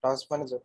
Task manager.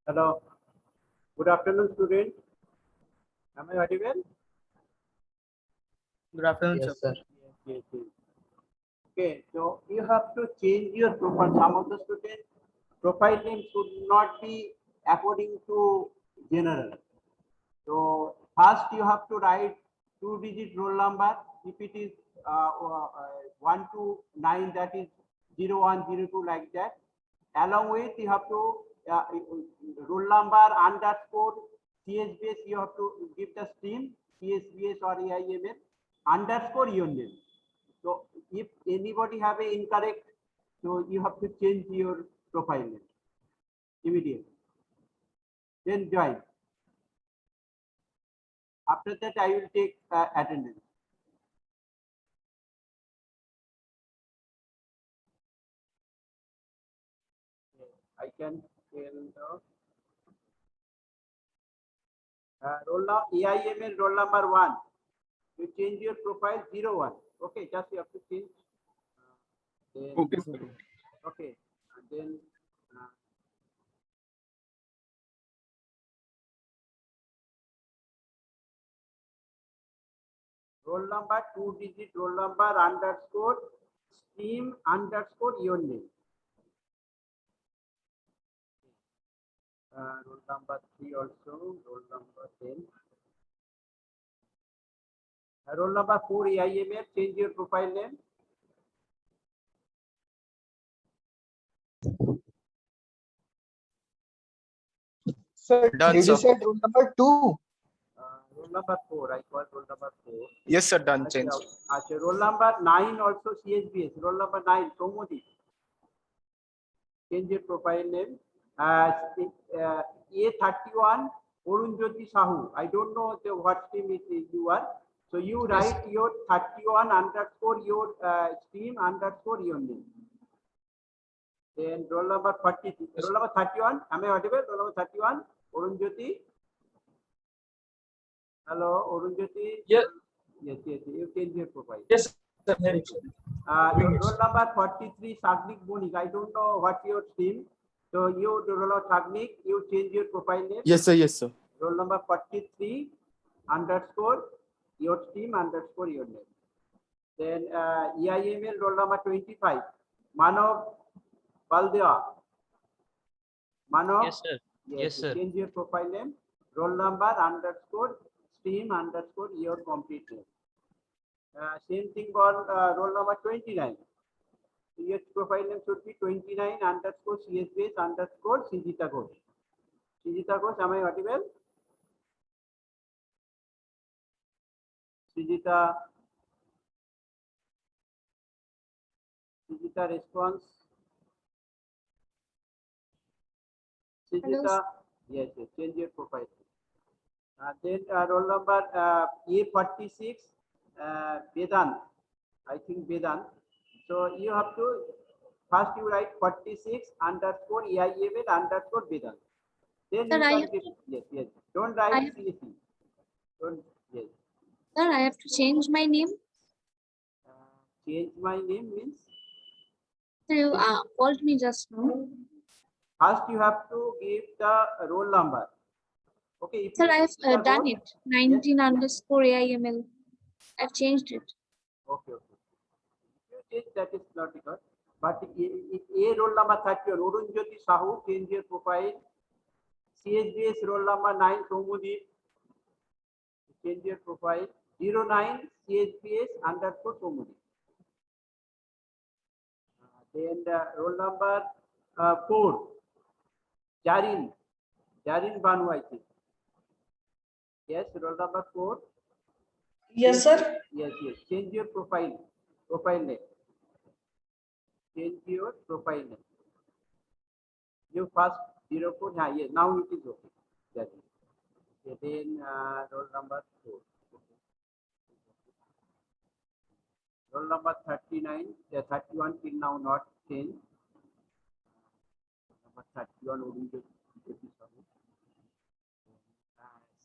Hello. Good afternoon, student. Am I audible? Good afternoon, Yes, sir. sir. Yes, yes. Okay, so you have to change your profile. Some of the student profile name should not be according to general. So first you have to write two-digit roll number. If it is 1 to 9, that is 0102 like that. Along with you have to roll number underscore CSBS. You have to give the stream CSBS or AIML underscore your name. So if anybody have a incorrect, so you have to change your profile name immediately. Then join. After that, I will take attendance. I can tell the AIML roll number 1. You change your profile 01. Okay, just you have to change Then, Okay, sir. okay, and then roll number, 2-digit roll number underscore stream underscore your name. Roll number 3 also, roll number 10. Roll number 4 AIML, change your profile name. Sir, Done, did you sir. say room number 2? Roll number 4, I call roll number 4. Yes, sir. Done. Changed. Achha, roll number 9 also CSBS. Roll number 9, Somodi. Change your profile name. A31, Orunjoti Sahu. I don't know what team you are. So you write your 31 underscore your stream underscore your name. Then roll number 40, roll number 31. Am I audible? Roll number 31, Orunjoti. Hello, Orunjoti. Yes. Yes. You change your profile. Yes, sir. Very good. Roll number 43, Sagnik Bonik. I don't know what your team. So you roll out Sagnik, you change your profile name. Yes, sir. Yes, sir. Roll number 43 underscore your team underscore your name. Then EIML roll number 25, Manav Baldea. Manav. Yes, sir. Yes, sir. Change your profile name. Roll number underscore stream underscore your complete name. Same thing for roll number 29. Your profile name should be 29 underscore CSBS underscore Sijita Ghosh. Sijita Ghosh, am I audible? Sijita response. Sijita, yes, change your profile. Then roll number A46, Vedant. I think Vedant. So you have to first you write 46 underscore EIML underscore Vedant. Then Sir, you I can have give, yes. Don't write CSE. Don't, yes. Sir, I have to change my name. Change my name means Sir, you called me just now. first you have to give the roll number. Okay. If Sir, you I give the have done roll- it. 19 underscore AIML. I've changed it. Okay. You change that is not because. But A roll number 31, Orunjoti Sahu, change your profile. CSBS roll number 9, Somudi, change your profile. 09 CSBS underscore Somudi. Then roll number 4, Jarin Banu, I think. Yes, roll number 4. Yes, sir. Yes. Change your profile name. Change your profile name. You first 04. Yes, now it is okay. That is. Okay, then roll number 4. Okay. Roll number 39. The 31 till now not changed. Number 31 would be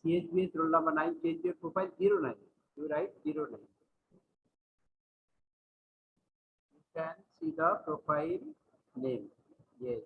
CSBS roll number 9. Change your profile 09. You write 09. You can see the profile name. Yes.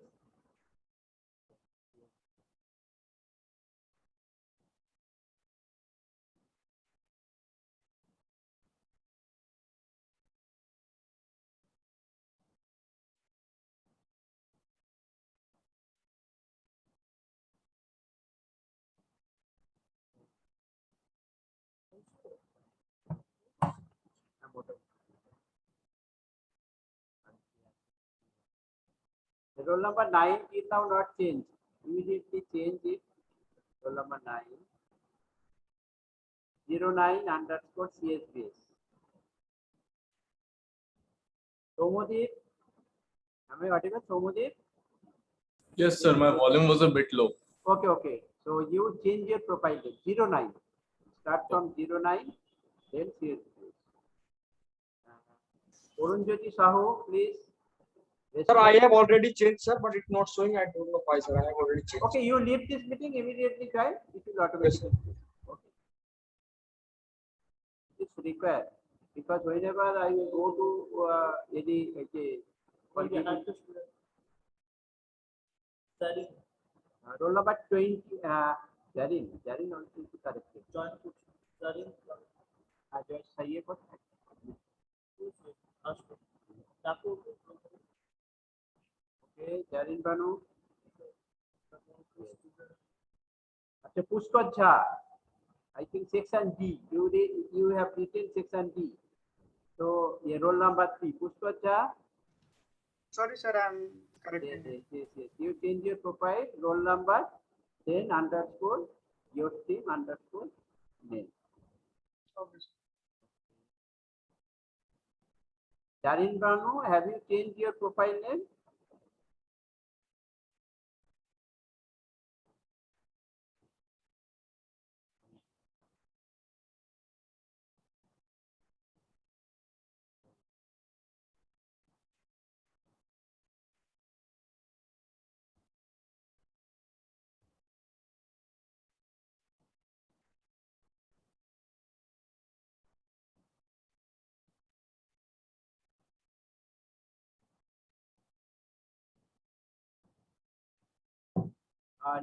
The roll number 9 is now not changed. Immediately change it. Roll number 9. 09 underscore CSBS. Somodeep. Am I audible, Somodeep? Yes, sir. My volume was a bit low. Okay. So you change your profile name. 09. Start from 09. Then CSBS. Orunjoti Sahu, please. Sir, I have already changed, sir, but it's not showing. I don't know why, sir. I have already changed. Okay, you leave this meeting immediately, guys. It will automatically. Okay. It's required. Because whenever I will go to any roll number 20, Jarin also is corrected. Just say it what? Okay, Jarin Banu. Okay, Pushkar Jha. I think section D. You have written section D. So roll number 3, Pushkar Jha. Sorry, sir, I'm correcting. Yes. You change your profile, roll number, then underscore, your team underscore name. Darin Banu, have you changed your profile name?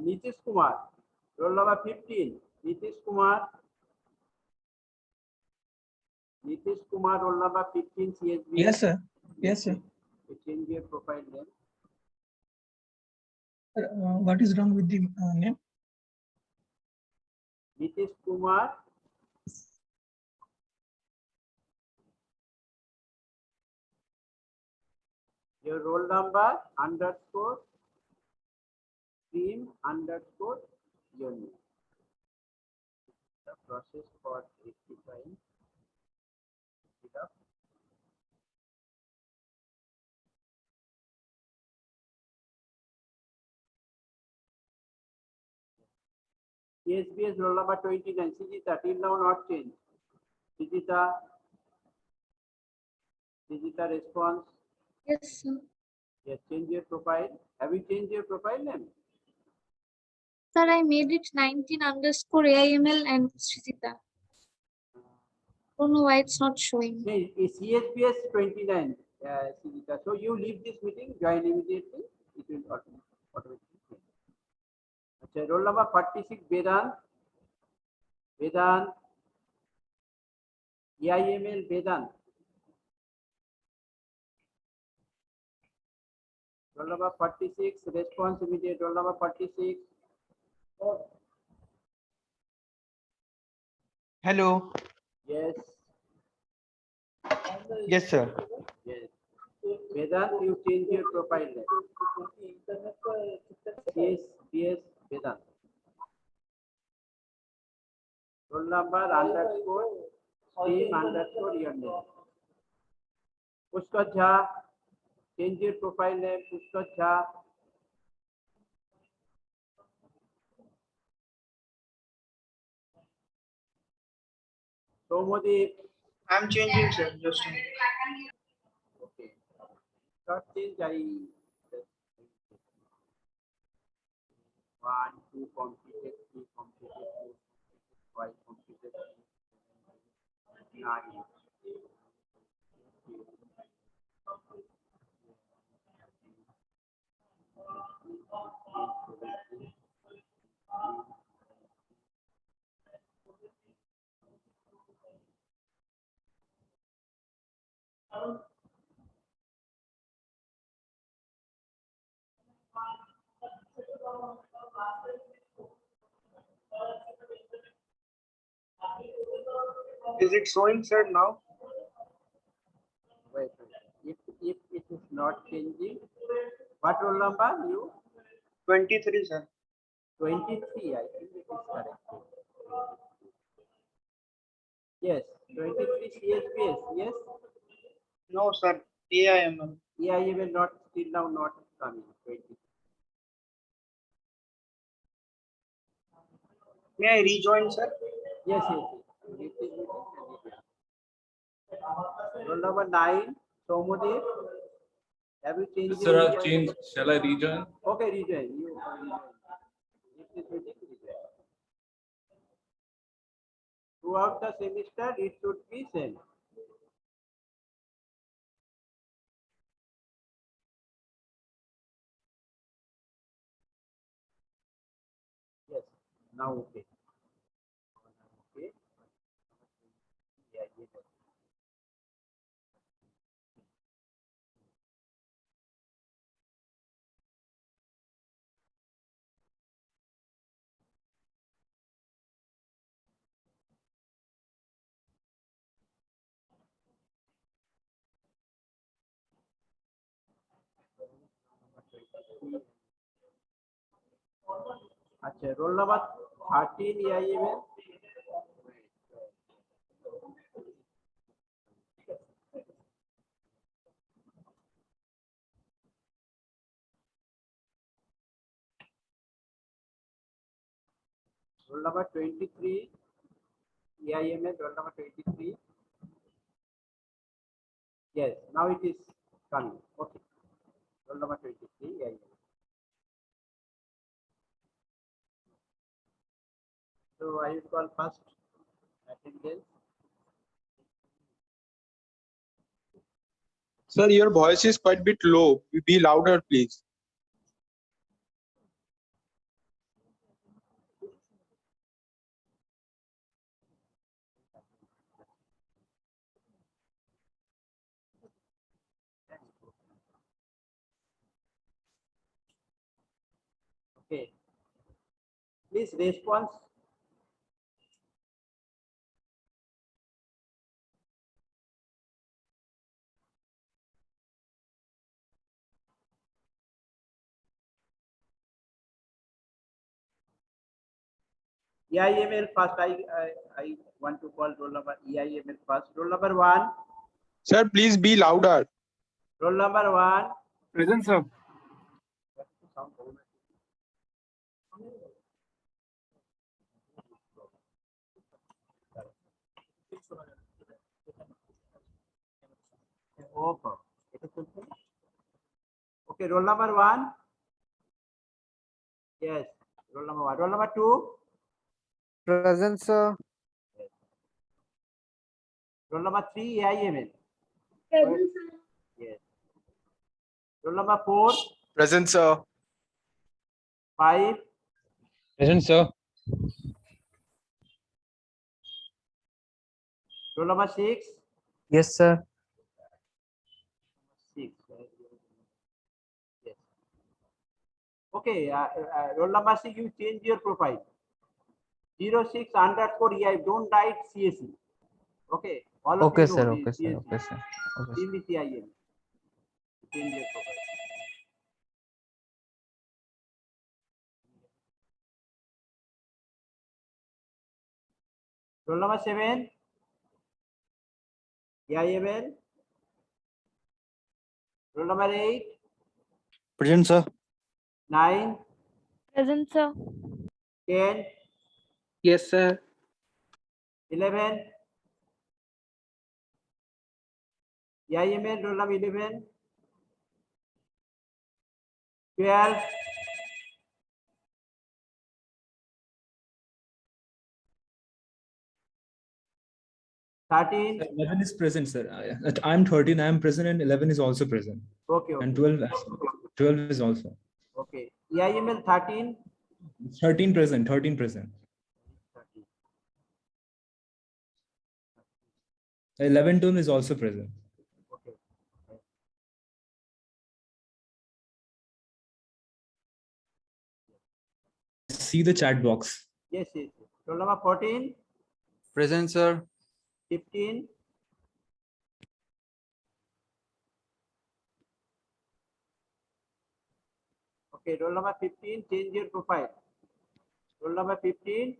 Nitish Kumar, roll number 15. Nitish Kumar, roll number 15, CSB. Yes, sir. Yes, sir. You change your profile name. What is wrong with the name? Nitish Kumar. Your roll number underscore stream underscore your name. The process for rectifying it up. CSBS roll number 29. Sijita, till now not changed. Sijita response. Yes, sir. Yes, change your profile. Have you changed your profile name? Sir, I made it 19 underscore AIML and Srijita. Don't know why it's not showing. No, it's CSBS 29, Sijita. So you leave this meeting, join immediately. It will automatically change. Okay, roll number 46, Vedant. AIML Vedant. Roll number 46, response immediate. Roll number 46. Hello. Yes. Yes, sir. Yes. Vedant, you change your profile name. Yes, Vedant. Roll number underscore stream underscore your name. Pushkar Jha, change your profile name. Pushkar Jha. Somodeep. I'm changing, sir. Just Okay. Not change. One, two completed, three completed, four, 5 completed, 9. Is it showing, sir, now? Wait. If it is not changing, what roll number you? 23, sir. 23, I think it is correct. Yes, 23 CSPS, yes. No, sir. AIML. AIML not still now not coming. 23. May I rejoin, sir? Yes. It is written and it is. Roll number 9, Somodeep. Have you changed? Sir, your I've changed. Shall I rejoin? Okay, rejoin. You rejoin. It is written, rejoin. Throughout the semester, it should be same. Now, okay. Okay. Yeah, yeah. अच्छा, roll number 13 EIML. Roll number 23 EIML, roll number 23. Yes, now it is coming. Okay. Roll number 23 EIML. So I will call first attendance. Sir, your voice is quite bit low. Be louder, please. Okay. Please response. EIML first. I want to call roll number EIML first. Roll number 1. Sir, please be louder. Roll number 1. Present, sir. Okay, roll number 1. Yes, roll number 1. Roll number 2. Present, sir. Roll number 3 EIML. Yes. Roll number 4. Present, sir. 5. Present, sir. Roll number 6. Yes, sir. 6. Yes. Okay, roll number 6, you change your profile. 06 underscore EI, don't write CSE. Okay. All of Okay, you know sir. the Okay, sir. CSE. Okay, sir. Okay, sir. Change the CIM. Change your profile. Roll number 7. EIML. Roll number 8. Present, sir. 9. Present, sir. 10. Yes, sir. 11. EIML, roll number 11. 12. 13. 11 is present, sir. I'm 13, I am present, and 11 is also present. Okay, And okay. 12 is also. Okay. EIML 13. 13 present, 13 present. 11 tone is also present. Okay. See the chat box. Yes, yes. Roll number 14. Present, sir. 15. Okay, roll number 15, change your profile. Roll number 15.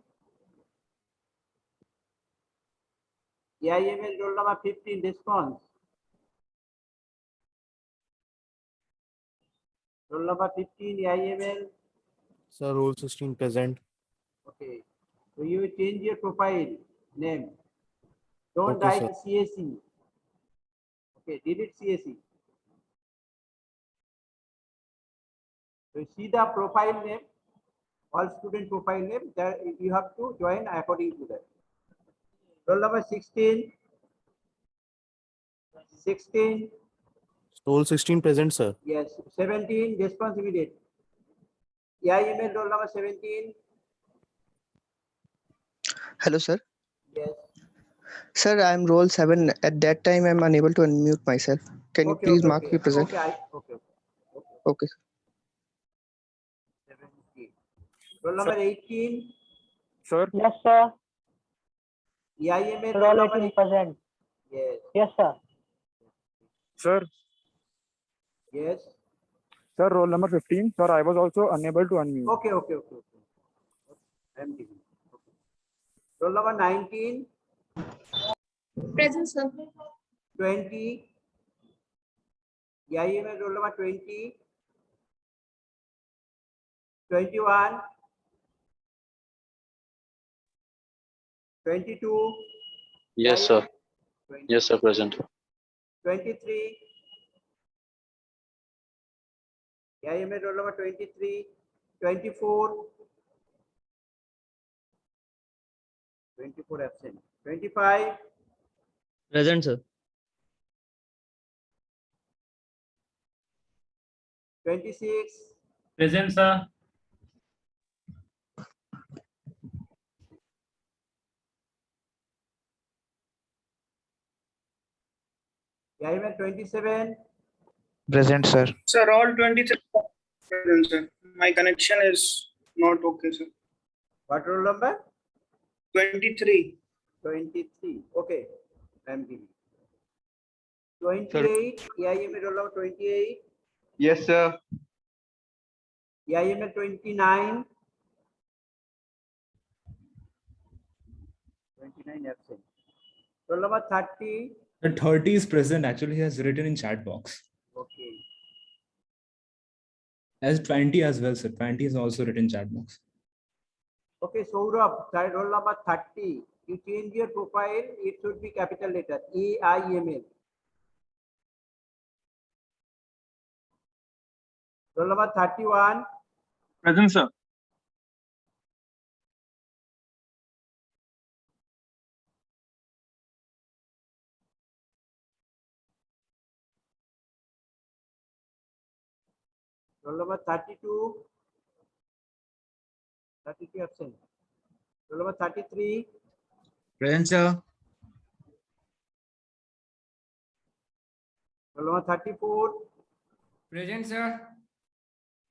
EIML roll number 15, response. Roll number 15, EIML. Sir, roll 16 present. Okay. So you change your profile name. Don't Okay, write CSE. Okay, delete CSE. So you see the profile name, all student profile name, that you have to join according to that. Roll number 16. 16. Roll 16 present, sir. Yes. 17, response immediate. EIML roll number 17. Hello, sir. Yes. Sir, I'm roll 7. At that time, I'm unable to unmute myself. Can you Okay, please okay, mark okay. me present? Okay, okay, okay. Okay. 17. Roll number 18. Sir. Yes, sir. EIML roll Roll number 18 present. Yes, Yes, sir. Sir. yes. Sir, roll number 15. Sir, I was also unable to unmute. Okay, okay, okay, okay. I'm giving. Okay. Roll number 19, Present, sir. 20. EIML roll number 20, 21, 22. Yes, sir. 20, Yes, sir, present. 23. EIML roll number 23, 24. 24 absent. 25. Present, sir. 26. Present, sir. EIML 27. Present, sir. Sir, all 23 present, sir. My connection is not okay, sir. What roll number? 23. 23. Okay. I'm giving. 28. EIML roll number 28. Yes, sir. EIML 29. 29 absent. Roll number 30. The 30 is present. Actually, he has written in chat box. Okay. As 20 as well, sir. 20 is also written chat box. Okay, Saurabh, roll number 30. You change your profile, it should be capital letter AIML. Roll number 31. Present, sir. Roll number 32. 32 absent. Roll number 33. Present, sir. Roll number 34. Present, sir.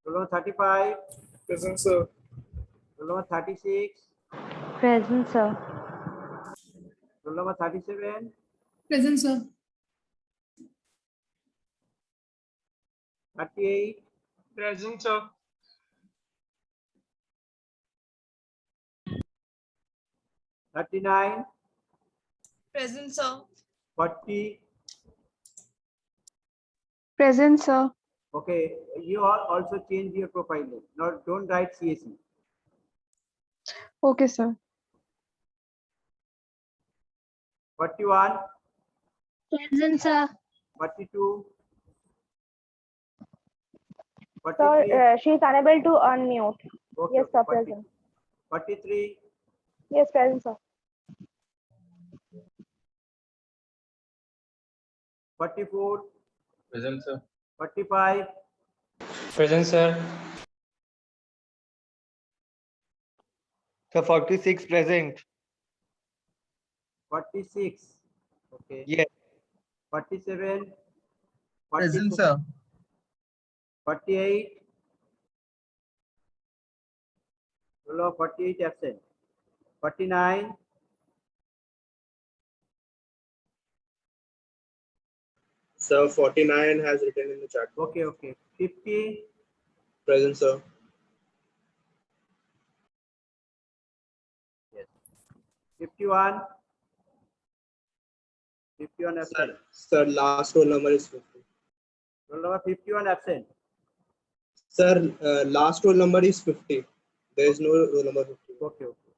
Roll number 35. Present, sir. Roll number 36. Present, sir. Roll number 37. Present, sir. 38. Present, sir. 39. Present, sir. 40. Present, sir. Okay, you all also change your profile name. Now don't write CSE. Okay, sir. 41. Present, sir. 42. Sir, 43. she is unable to unmute. Okay, Yes, sir, 40. present. 43. Yes, present, sir. 44. Present, sir. 45. Present, sir. Sir, 46 present. 46. Okay. Yes. 47. Present, 44, sir. 48. Roll of 48 absent. 49. Sir, 49 has written in the chat. Okay, okay. 50. Present, sir. Yes. 51. 51 absent. Sir, last roll number is 50. Roll number 51 absent. Sir, last roll number is 50. There is no roll number 50. Okay, okay.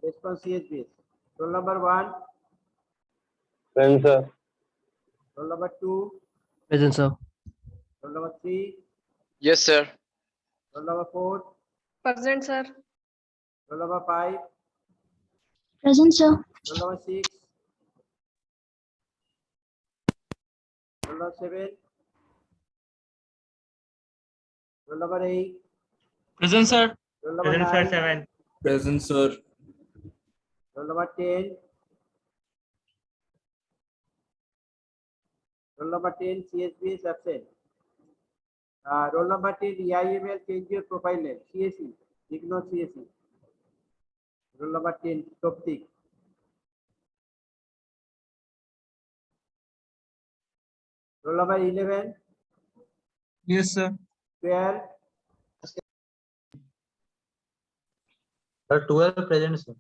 Response is this. Roll number 1. Present, sir. Roll number 2. Present, sir. Roll number 3. Yes, sir. Roll number 4. Present, sir. Roll number 5. Present, sir. Roll number 6. Roll number 7. Roll number 8. Present, sir. Roll number 9. Present, sir. Roll number 10. Roll number 10, CSB is absent. Roll number 10, EIML, change your profile name. CSE, ignore CSE. Roll number 10, Toptik. Roll number 11, Yes, sir. 12, Sir, 12 present, sir.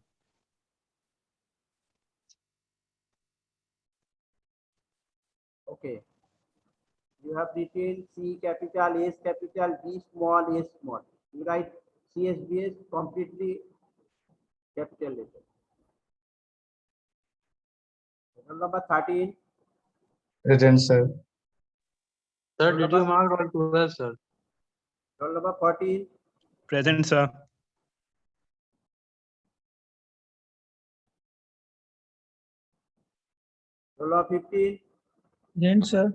okay. You have written C capital, S capital, B small, S small. You write CSBS completely capital letter. Roll number 13, Present, sir. Sir, Roll did number- you mark all 12, sir? roll number 14, Present, sir. roll number 15, Present, sir.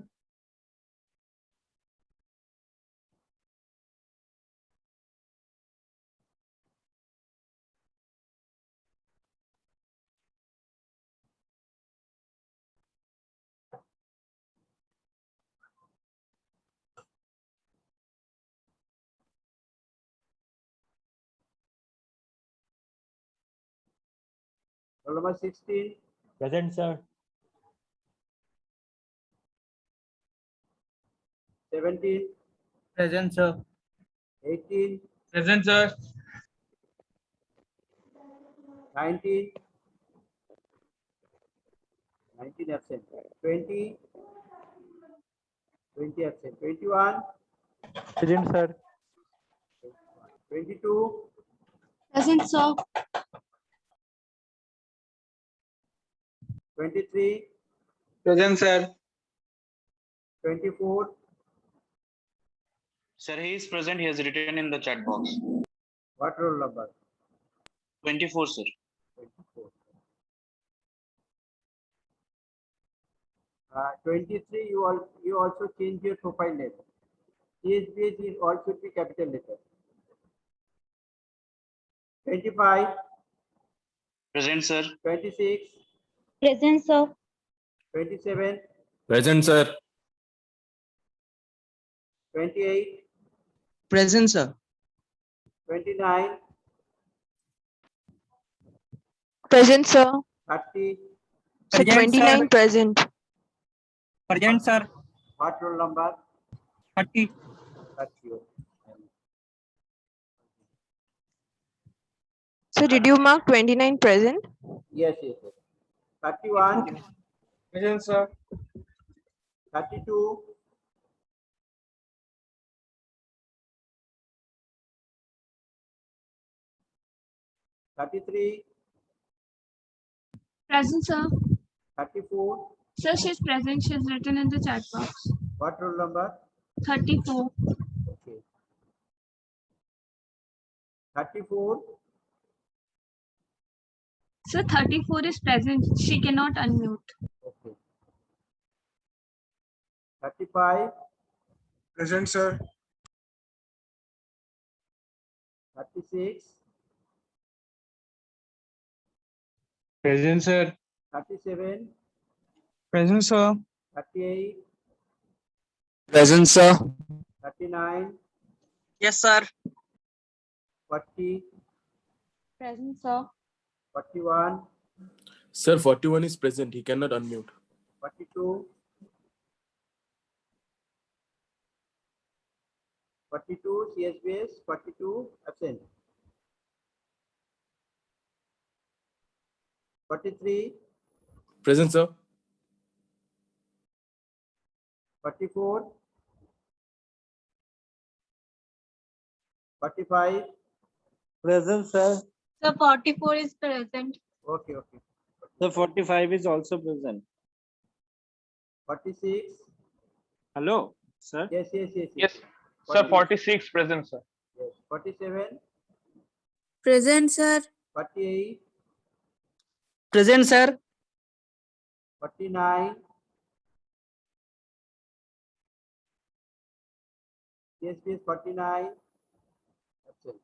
roll number 16, Present, sir. 17, Present, sir. 18, Present, sir. 19, 19 absent, 20, 20 absent, 21, Present, sir. 22, Present, sir. 23, Present, sir. 24, Sir, he is present. He has written in the chat box. what roll number? 24, sir. 24. 23, you also change your profile name. CSBS is also be capital letter. 25, Present, sir. 26, Present, sir. 27, Present, sir. 28, Present, sir. 29, Present, sir. 30, So 29 present. Present, sir. what roll number? 30. 30. So did you mark 29 present? Yes, yes, yes. 31, Present, sir. 32, 33, Present, sir. 34, Sir, she's present. She's written in the chat box. what roll number? 34. Okay. 34, Sir, 34 is present. She cannot unmute. okay. 35, Present, sir. 36, Present, sir. 37, Present, sir. 38, Present, sir. 39, Yes, sir. 40, Present, sir. 41, Sir, 41 is present. He cannot unmute. 42, 42, CSBS, 42, absent. 43, Present, sir. 44, 45, Present, sir. Sir, 44 is present. okay, okay. The 45 is also present. 46, Hello, sir. yes, yes, yes. Yes, sir. 46 present, sir. Yes, 47, Present, sir. 48, Present, sir. 49, CSP is 49. Absent.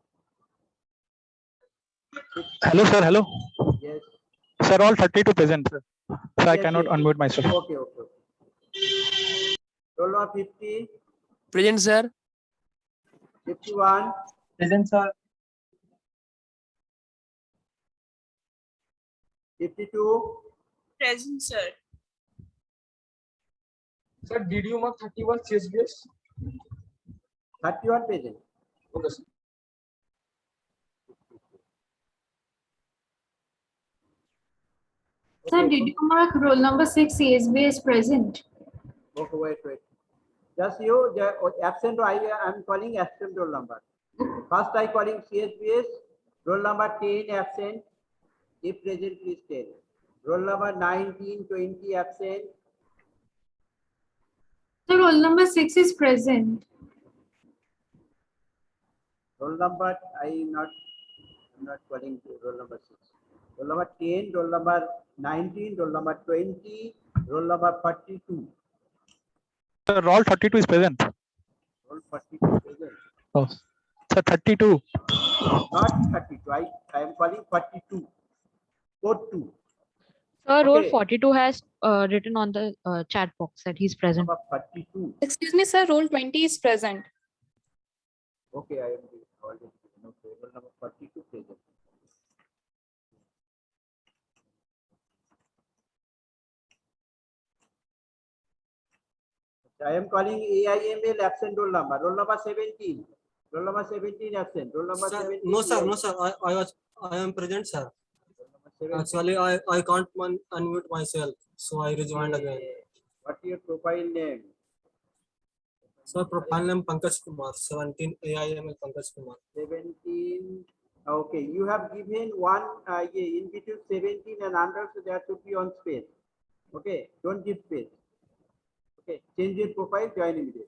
Hello, sir. Hello. Yes. Sir, all 32 present, sir. So I Yes, cannot yes, unmute myself. Okay, okay. Roll number 50, Present, sir. 51, Present, sir. 52, Present, sir. Sir, did you mark 31 CSBS? 31 present. Okay, sir. Sir, did you mark roll number 6 CSB is present? Okay, wait. Just you, absent, I am calling absent roll number. First I calling CSBS, roll number 10 absent. If present, please tell. Roll number 19, 20 absent. Sir, roll number 6 is present. Roll number, I'm not calling roll number 6. Roll number 10, roll number 19, roll number 20, roll number 42. Sir, all 32 is present. Roll 42 present. Oh, sir, 32. Not 32. I am calling 42. Code 2. Sir, roll 42 has written on the chat box that he's present. Number 42. Excuse me, sir. Roll 20 is present. Okay, I am already given. Okay, roll number 42 present. I am calling AIML absent roll number. Roll number 17. Roll number 17 absent. Roll number 17. No, sir. I am present, sir. Roll number 17. Actually, I can't unmute myself, so I rejoined again. What is your profile name? Sir, profile name Pankaj Kumar, 17 AIML Pankaj Kumar. 17. Okay, you have given one in between 17 and under, so there should be on space. Okay, don't give space. Okay, change your profile, join immediately.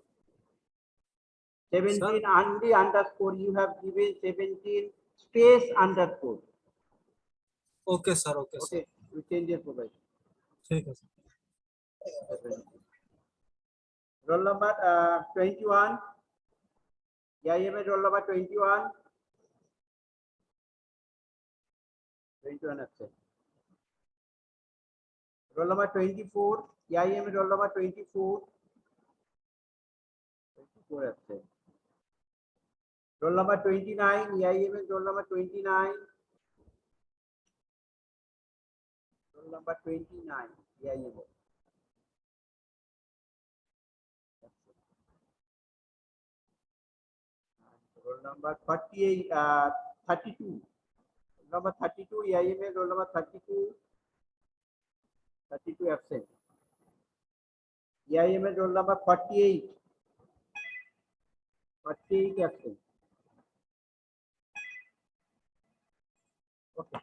17 only underscore, you have given 17 space underscore. Okay, sir. Okay, sir. Okay, you change your profile. ठीक है, sir. Roll number 21. Yeah, you may roll number 21. 21 absent. Roll number 24. Yeah, you may roll number 24. 24 absent. Roll number 29. Yeah, you may roll number 29. Roll number 29. Yeah, you may. Roll number 38, 32. Number 32, AIMA, roll number 32. 32 absent. AIMA, roll number 48. 48 absent. Okay.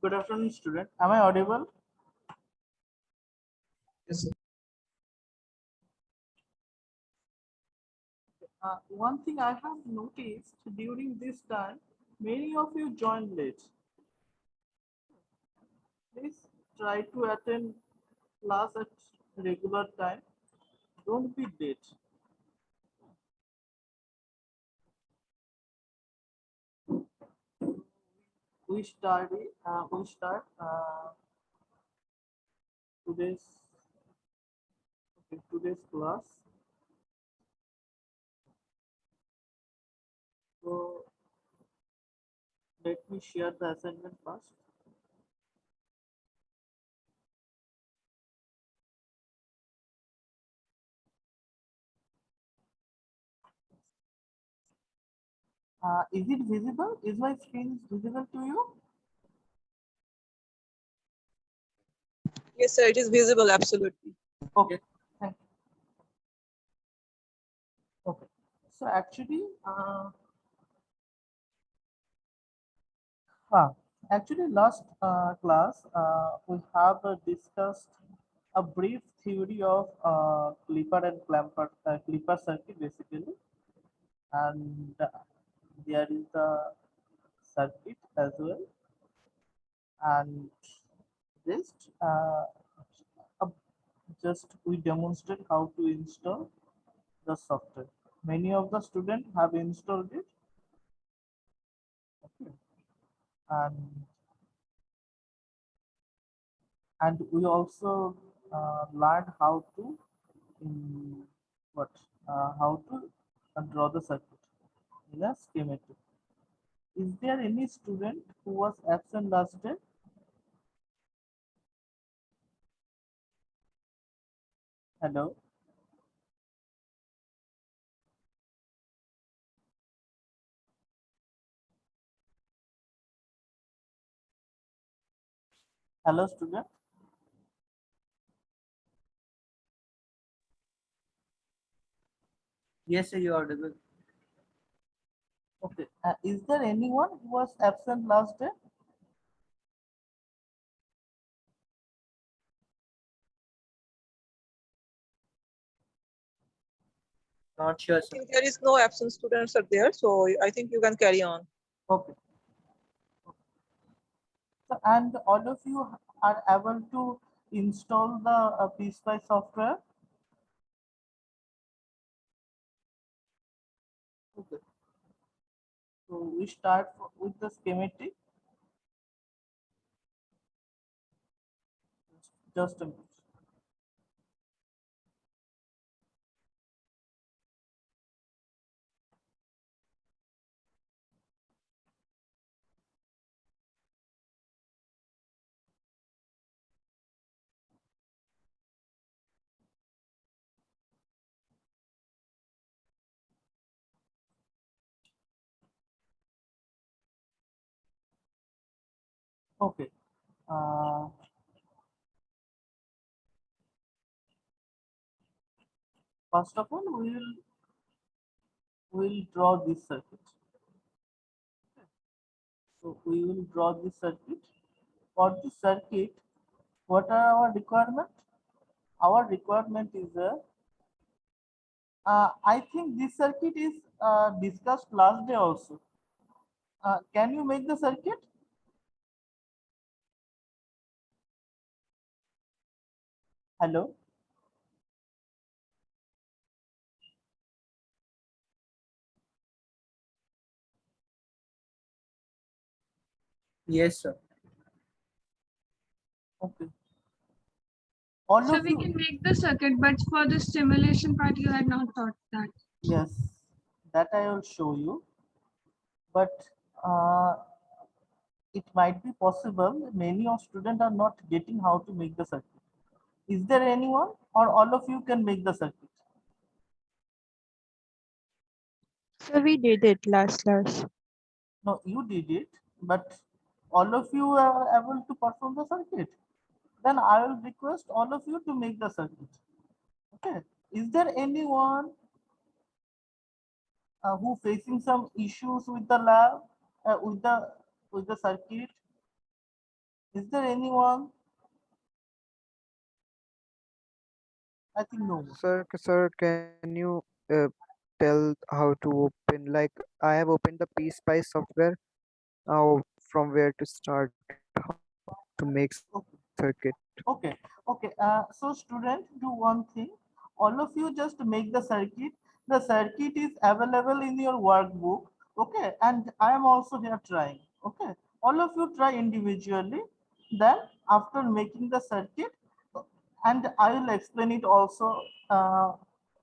Good afternoon, student. Am I audible? Yes, sir. One thing I have noticed during this time, many of you joined late. Please try to attend class at regular time. Don't be late. We start today's class. So let me share the assignment first. Is it visible? Is my screen visible to you? Yes, sir. It is visible. Absolutely. Okay, thank you. Okay, so actually, last class we have discussed a brief theory of clipper and clamper, clipper circuit basically, and there is the circuit as well, and just uh, just we demonstrate how to install the software. Many of the students have installed it. Okay. And we also learned how to what how to draw the circuit in a schematic. Is there any student who was absent last day? Hello. Hello, student. Yes, sir, you are audible. Okay. Is there anyone who was absent last day? Not sure, I sir. think there is no absent students are there, so I think you can carry on. Okay. So, and all of you are able to install the PSpice software. Okay. So we start with the schematic. Just a minute. Okay. First of all, we'll draw this circuit. So we will draw this circuit. For the circuit, what are our requirement? Our requirement is I think this circuit is discussed last day also. Can you make the circuit? Hello. Yes, sir. Okay. All So of we you. can make the circuit, but for the stimulation part, you had not thought that. Yes, that I will show you. But uh, it might be possible many of students are not getting how to make the circuit. Is there anyone or all of you can make the circuit? So we did it last class. No, you did it, but all of you are able to perform the circuit. Then I will request all of you to make the circuit. Okay. Is there anyone who facing some issues with the lab, with the circuit? Is there anyone? I think no one. Sir, can you tell how to open? Like I have opened the PSpice software. Now, from where to start? How to make circuit? Okay, okay. So student, do one thing. All of you just make the circuit. The circuit is available in your workbook. Okay, and I am also here trying. Okay, all of you try individually. Then after making the circuit, and I will explain it also.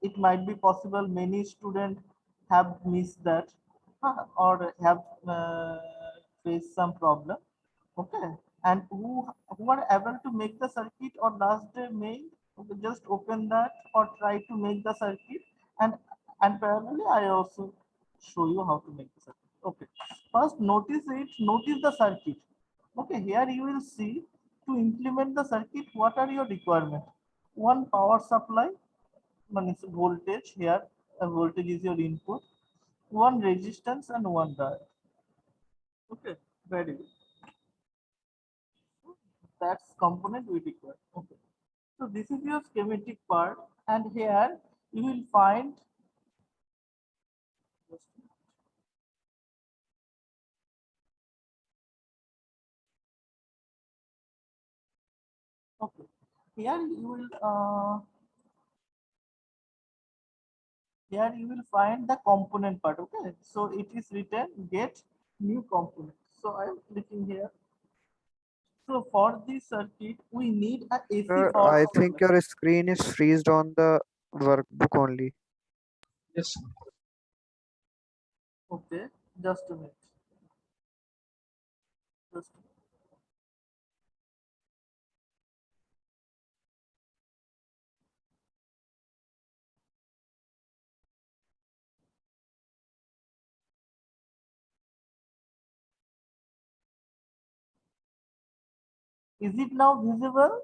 It might be possible many students have missed that or have faced some problem. Okay, and who are able to make the circuit or last day made, okay, just open that or try to make the circuit, and parallelly I also show you how to make the circuit. Okay, first notice it, notice the circuit. Okay, here you will see to implement the circuit, what are your requirement? One power supply, means voltage here, a voltage is your input, one resistance and one diode. Okay, very good. That's component we require. Okay, so this is your schematic part, and here you will find. Okay, here you will here you will find the component part. Okay, so it is written get new component. So I am clicking here. So for this circuit, we need a AC Sir, power I supply. think your screen is freezed on the workbook only. Yes. Okay, just a minute. Just a minute. Is it now visible?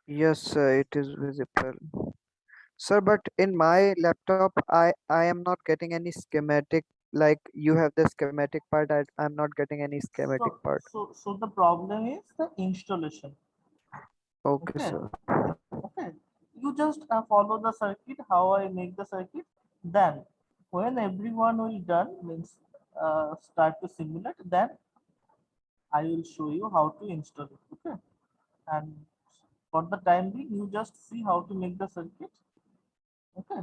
Yes, sir, it is visible. Sir, but in my laptop, I am not getting any schematic. Like you have the schematic part, I'm not getting any schematic part. So the problem is the installation. Okay, Okay, sir. okay. You just follow the circuit, how I make the circuit. Then when everyone will done, means start to simulate, then I will show you how to install it. Okay, and for the time being, you just see how to make the circuit. Okay,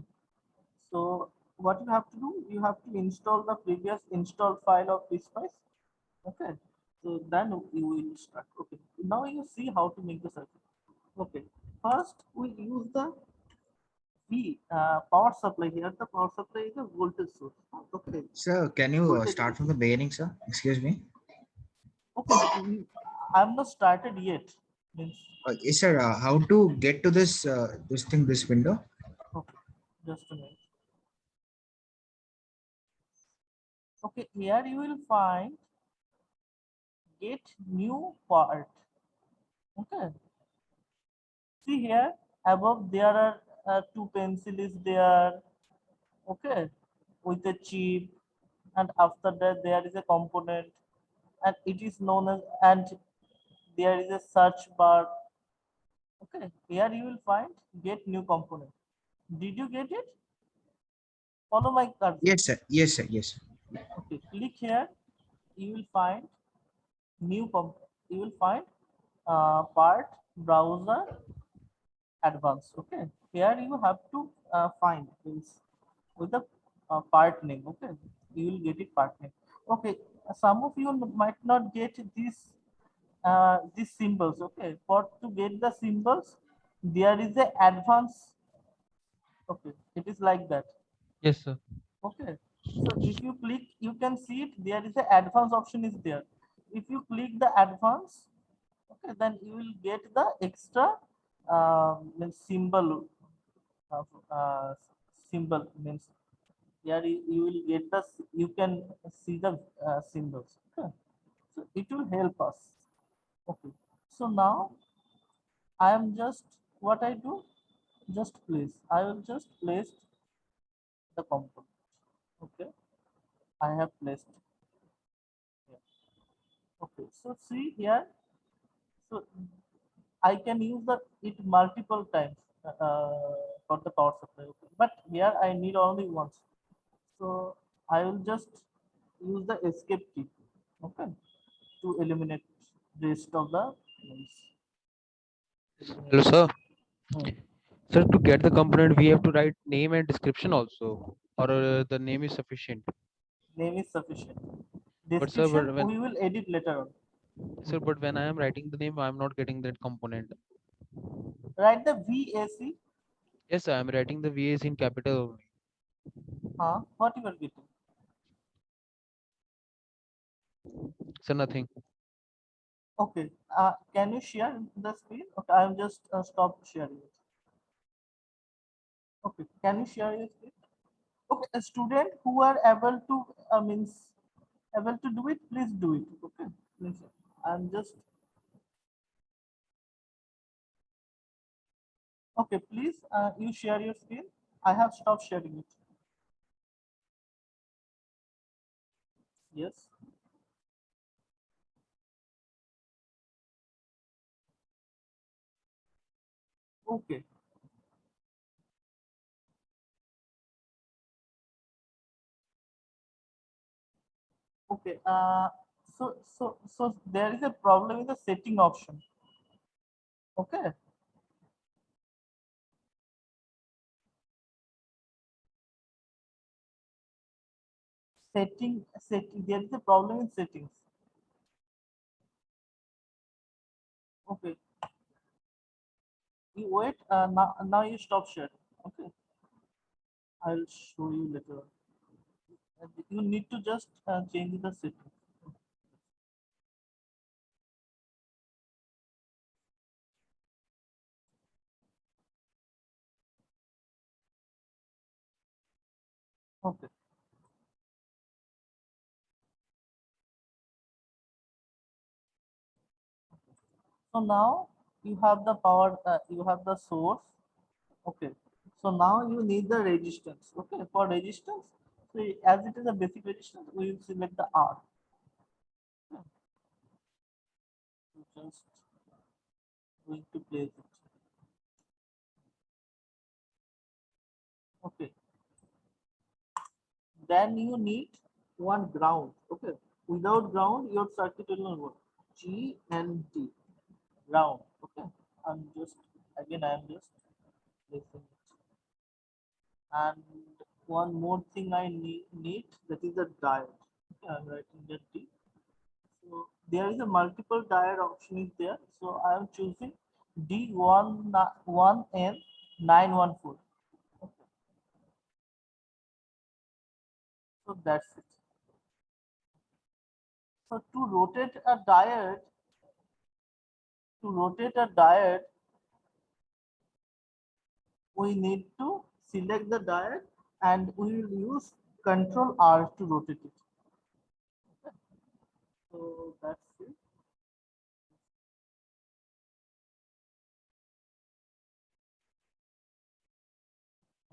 so what you have to do, you have to install the previous install file of PSpice. Okay, so then you will start. Okay, now you see how to make the circuit. Okay, first we use the power supply. Here the power supply is a voltage source. Okay, Sir, can you voltage. start from the beginning, sir? Excuse me. Okay, I'm not started yet. Means Yes, sir. How to get to this window? okay, just a minute. Okay, here you will find get new part. Okay, see here above there are two pencils there. Okay, with a chip, and after that there is a component, and it is known as, and there is a search bar. Okay, here you will find get new component. Did you get it? Follow my cursor. Yes, sir. Yes, sir. Yes. Okay, click here. You will find new you will find part browser advanced. Okay, here you have to find this with the part name. Okay, you will get it part name. Okay, some of you might not get these symbols. Okay, for to get the symbols, there is a advanced. Okay, it is like that. Yes, sir. Okay, so if you click, you can see it. There is a advanced option is there. If you click the advanced, okay, then you will get the extra means symbol of symbol means here you will get the you can see the symbols. Okay, so it will help us. Okay, so now I am just what I do, just place. I will just place the component. Okay, I have placed here. Okay, so see here. So I can use the it multiple times for the power supply. Okay. But here I need only once. So I will just use the escape key. Okay, to eliminate rest of the ones. Hello, sir. Hmm. Sir, to get the component, we have to write name and description also, or the name is sufficient. Name is sufficient. But sir, Description when we will edit later on. sir, but when I am writing the name, I am not getting that component. Write the VAC. Yes, sir, I am writing the VAs in capital only. What you are getting? Sir, nothing. Okay. Can you share the screen? Okay, I'll just stop sharing it. Okay. Can you share your screen? Okay, a student who are able to means able to do it, please do it. Okay, please. I'm just okay. Please, you share your screen. I have stopped sharing it. Yes. Okay. Okay. So there is a problem with the setting option. Okay. Setting. There is a problem in settings. Okay. You wait. Now you stop sharing. Okay. I'll show you later. You need to just change the setting. Okay. So now you have the power. You have the source. Okay. So now you need the resistance. Okay. For resistance, so as it is a basic resistance, we will select the R. Okay. Just going to place it. Okay. Then you need one ground. Okay. Without ground, your circuit will not work. G and D. Ground. Okay. I'm just just placing it. And one more thing I need that is a diode. Okay, I'm writing that D. So there is a multiple diode option is there. So I am choosing D1N914. Okay. So that's it. So to rotate a diode, we need to select the diode and we will use Control R to rotate it. Okay. So that's it.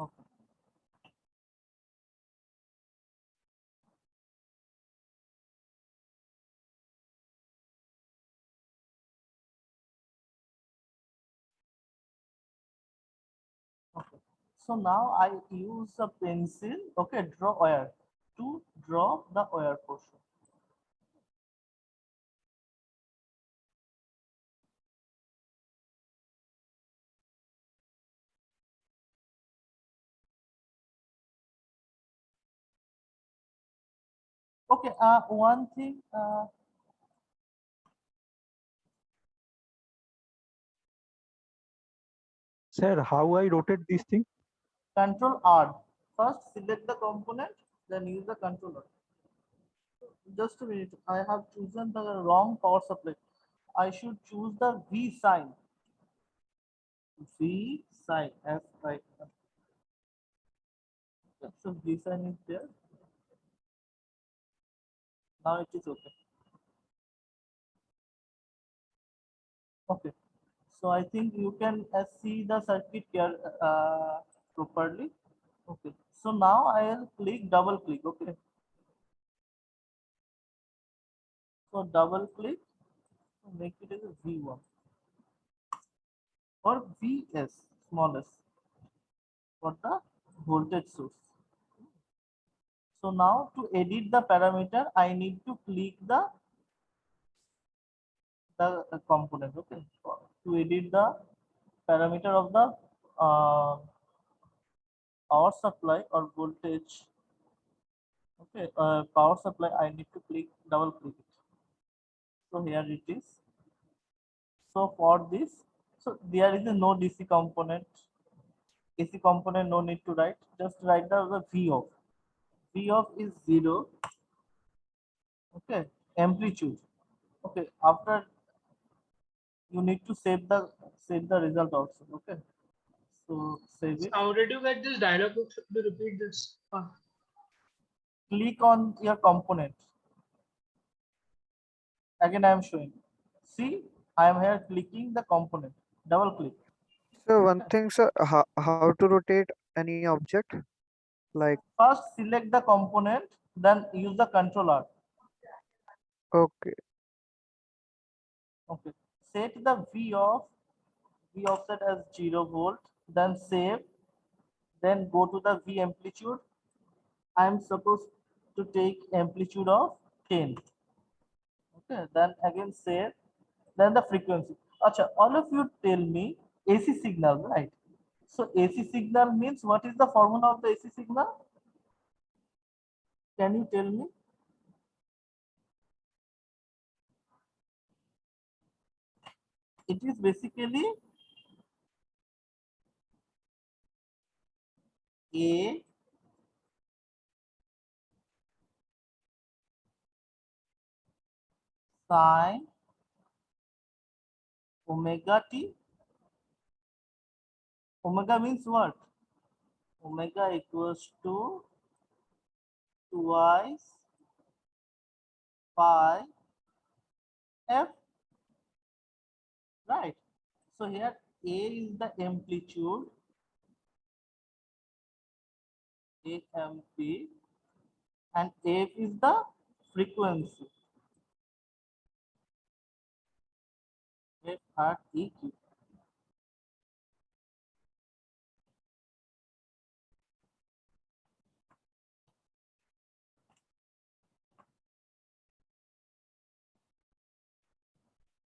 Okay. Okay. So now I use a pencil, okay, draw wire to draw the wire portion. Okay, one thing, Sir, how I rotate this thing? Control R. First select the component, then use the controller. Just a minute, I have chosen the wrong power supply. I should choose the V sign. V sign as right. So V sign is there. Now it is okay. Okay. So I think you can see the circuit here properly. Okay. So now I'll double click. Okay. So double click, make it as a V1 or Vs, smallest for the voltage source. So now to edit the parameter, I need to click the component. Okay. To edit the parameter of the power supply or voltage. Okay. Power supply, I need to double click it. So here it is. So for this, so there is a no DC component. AC component, no need to write. Just write the V of. V of is 0. Okay. Amplitude. Okay. After you need to save the result also. Okay. So save it. How did you get this dialog box? Should you repeat this? Click on your component. Again, I am showing. See, I am here clicking the component. Double click. So one thing, sir, how to rotate any object? Like, First, select the component, then use the controller. okay, Okay. Set the V offset as 0 volt, then save, then go to the V amplitude. I am supposed to take amplitude of 10. Okay, then again save, then the frequency. Acha, all of you tell me AC signal, right? So AC signal means what is the formula of the AC signal? Can you tell me? It is basically A sine omega t. Omega means what? Omega equals to twice pi f, right? So here A is the amplitude, AMP, and F is the frequency, F at EQ.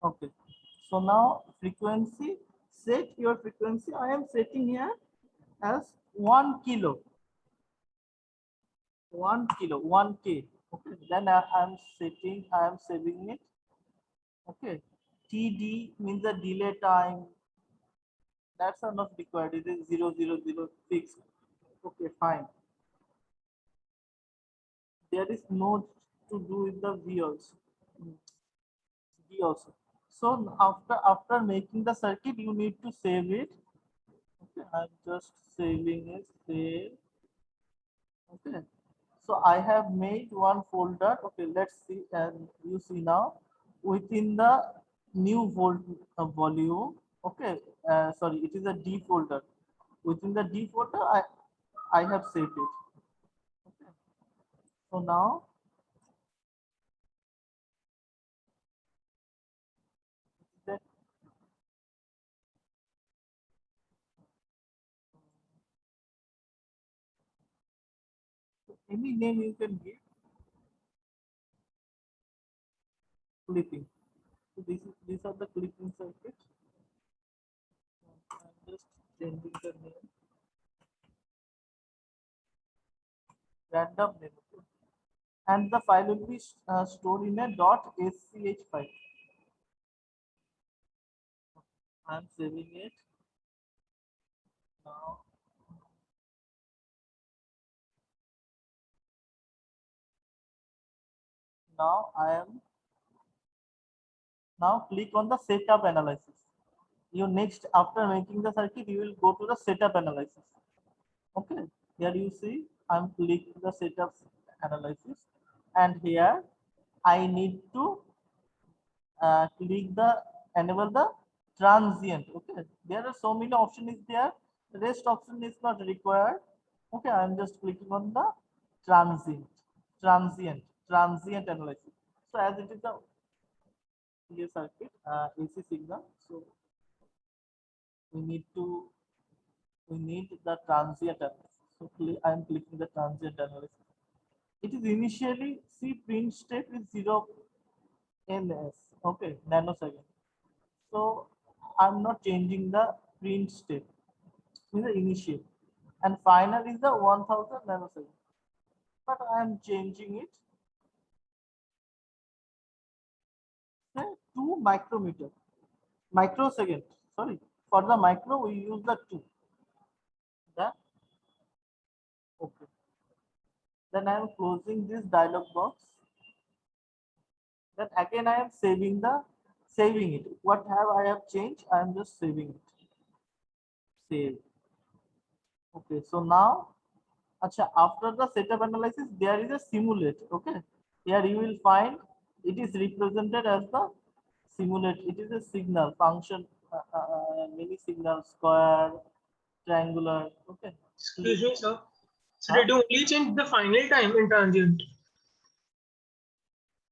Okay, so now frequency, set your frequency. I am setting here as 1 kilo. 1 kilo, 1K. Okay, then I am saving it. Okay, TD means the delay time. That's not required. It is 000 fixed. Okay, fine. There is no to do with the V also. V also. So after making the circuit, you need to save it. Okay, I'm just saving it. Save. Okay. So I have made one folder. Okay, let's see, and you see now within the new volume. Okay, sorry, it is a D folder. Within the D folder, I have saved it. Okay. So now that any name you can give. Clipping. So these are the clipping circuits. I'm just changing the name. Random name. Okay. And the file will be stored in a .sch file. I'm saving it now. Now click on the setup analysis. You next, after making the circuit, you will go to the setup analysis. Okay, here you see I'm clicking the setup analysis, and here I need to click the enable the transient. Okay, there are so many options is there. The rest option is not required. Okay, I'm just clicking on the transient analysis. So as it is a clear circuit, AC signal, so we need the transient analysis. So I am clicking the transient analysis. It is initially see print state is 0 ns, okay, nanosecond. So I'm not changing the print state in the initial, and final is the 1000 nanosecond. But I am changing it, say, to microsecond. Sorry, for the micro we use the 2. That okay. Then I am closing this dialog box. Then again I am saving it. What have I have changed? I am just saving it. Save. Okay, so now, after the setup analysis, there is a simulate. Okay, here you will find it is represented as the simulate. It is a signal function, mini signal, square, triangular. Okay. Excuse me, sir. So Huh? did you only change the final time in transient?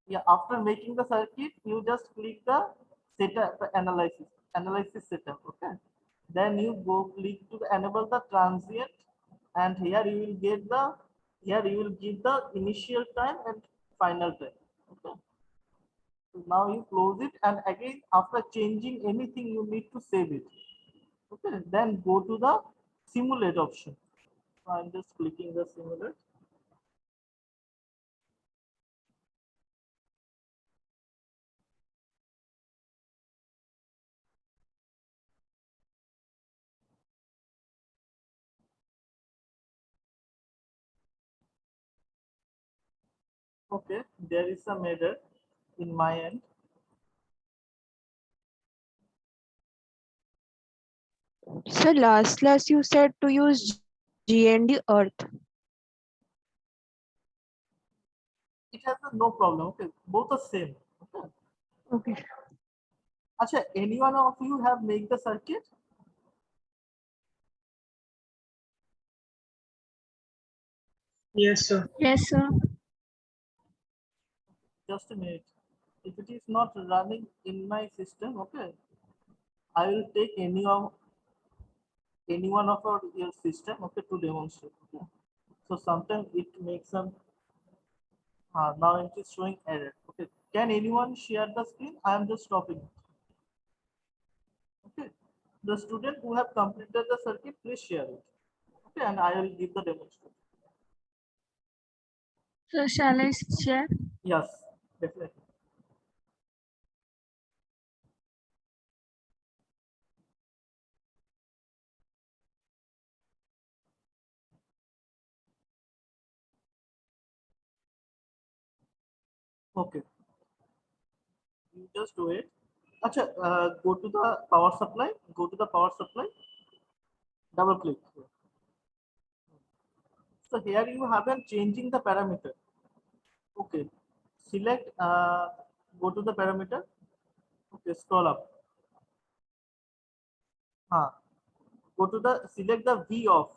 Yeah, after making the circuit, you just click the setup analysis setup. Okay. Then you go click to enable the transient, and here you will get the give the initial time and final time. Okay. So now you close it, and again after changing anything, you need to save it. Okay. Then go to the simulate option. So I'm just clicking the simulate. Okay, there is some error in my end. So last class you said to use GND Earth. It has no problem. Okay, both are same. Okay. Okay. Any one of you have made the circuit? Yes, sir. Yes, sir. Just a minute. If it is not running in my system, okay, I will take any one of your system, okay, to demonstrate. Okay. So sometimes it makes some. Now it is showing error. Okay. Can anyone share the screen? I am just stopping it. Okay. The student who have completed the circuit, please share it. Okay, and I will give the demonstration. So shall I share? Yes, definitely. Okay. You just do it. Go to the power supply. Go to the power supply. Double click. So here you have been changing the parameter. Okay. Select. Go to the parameter. Okay. Scroll up. Go to the select the V off.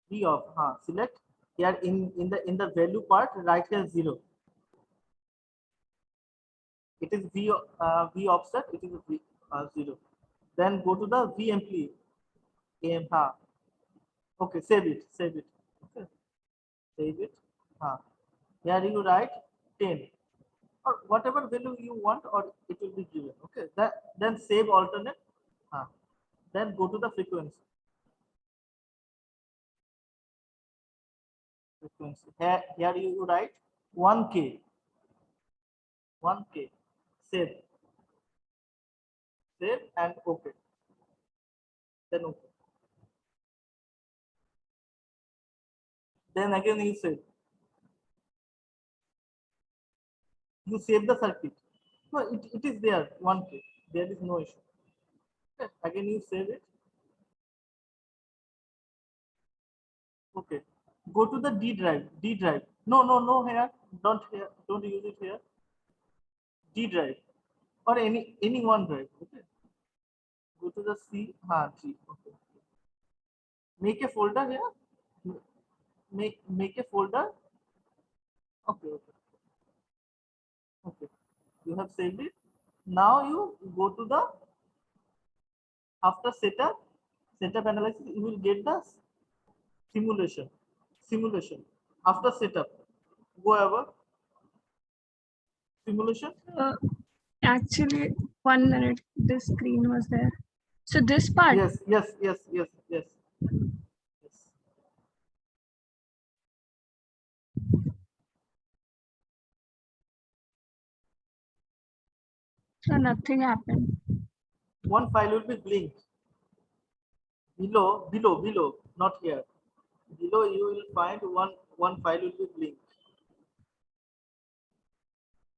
V off. Select here in the value part. Right here 0. It is V offset. It is V 0. Then go to the V ampli. Okay, save it. Okay, save it. Here you write 10 or whatever value you want, or it will be given. Okay, then save alternate. Then go to the frequency. Here you write 1K. 1K. Save and okay. Then okay. Then again you save. You save the circuit. No, it is there 1K. There is no issue. Okay. Again you save it. Okay. Go to the D drive. D drive. No here. Don't use it here. D drive or any one drive. Okay. Go to the C. G. Okay. Make a folder here. Make a folder. Okay. Okay. You have saved it. Now you go to the after setup analysis. You will get the simulation after setup. Go over simulation. Actually, 1 minute. This screen was there. So this part. Yes. So nothing happened. One file will be blinked. Below, not here. Below you will find one file will be blinked.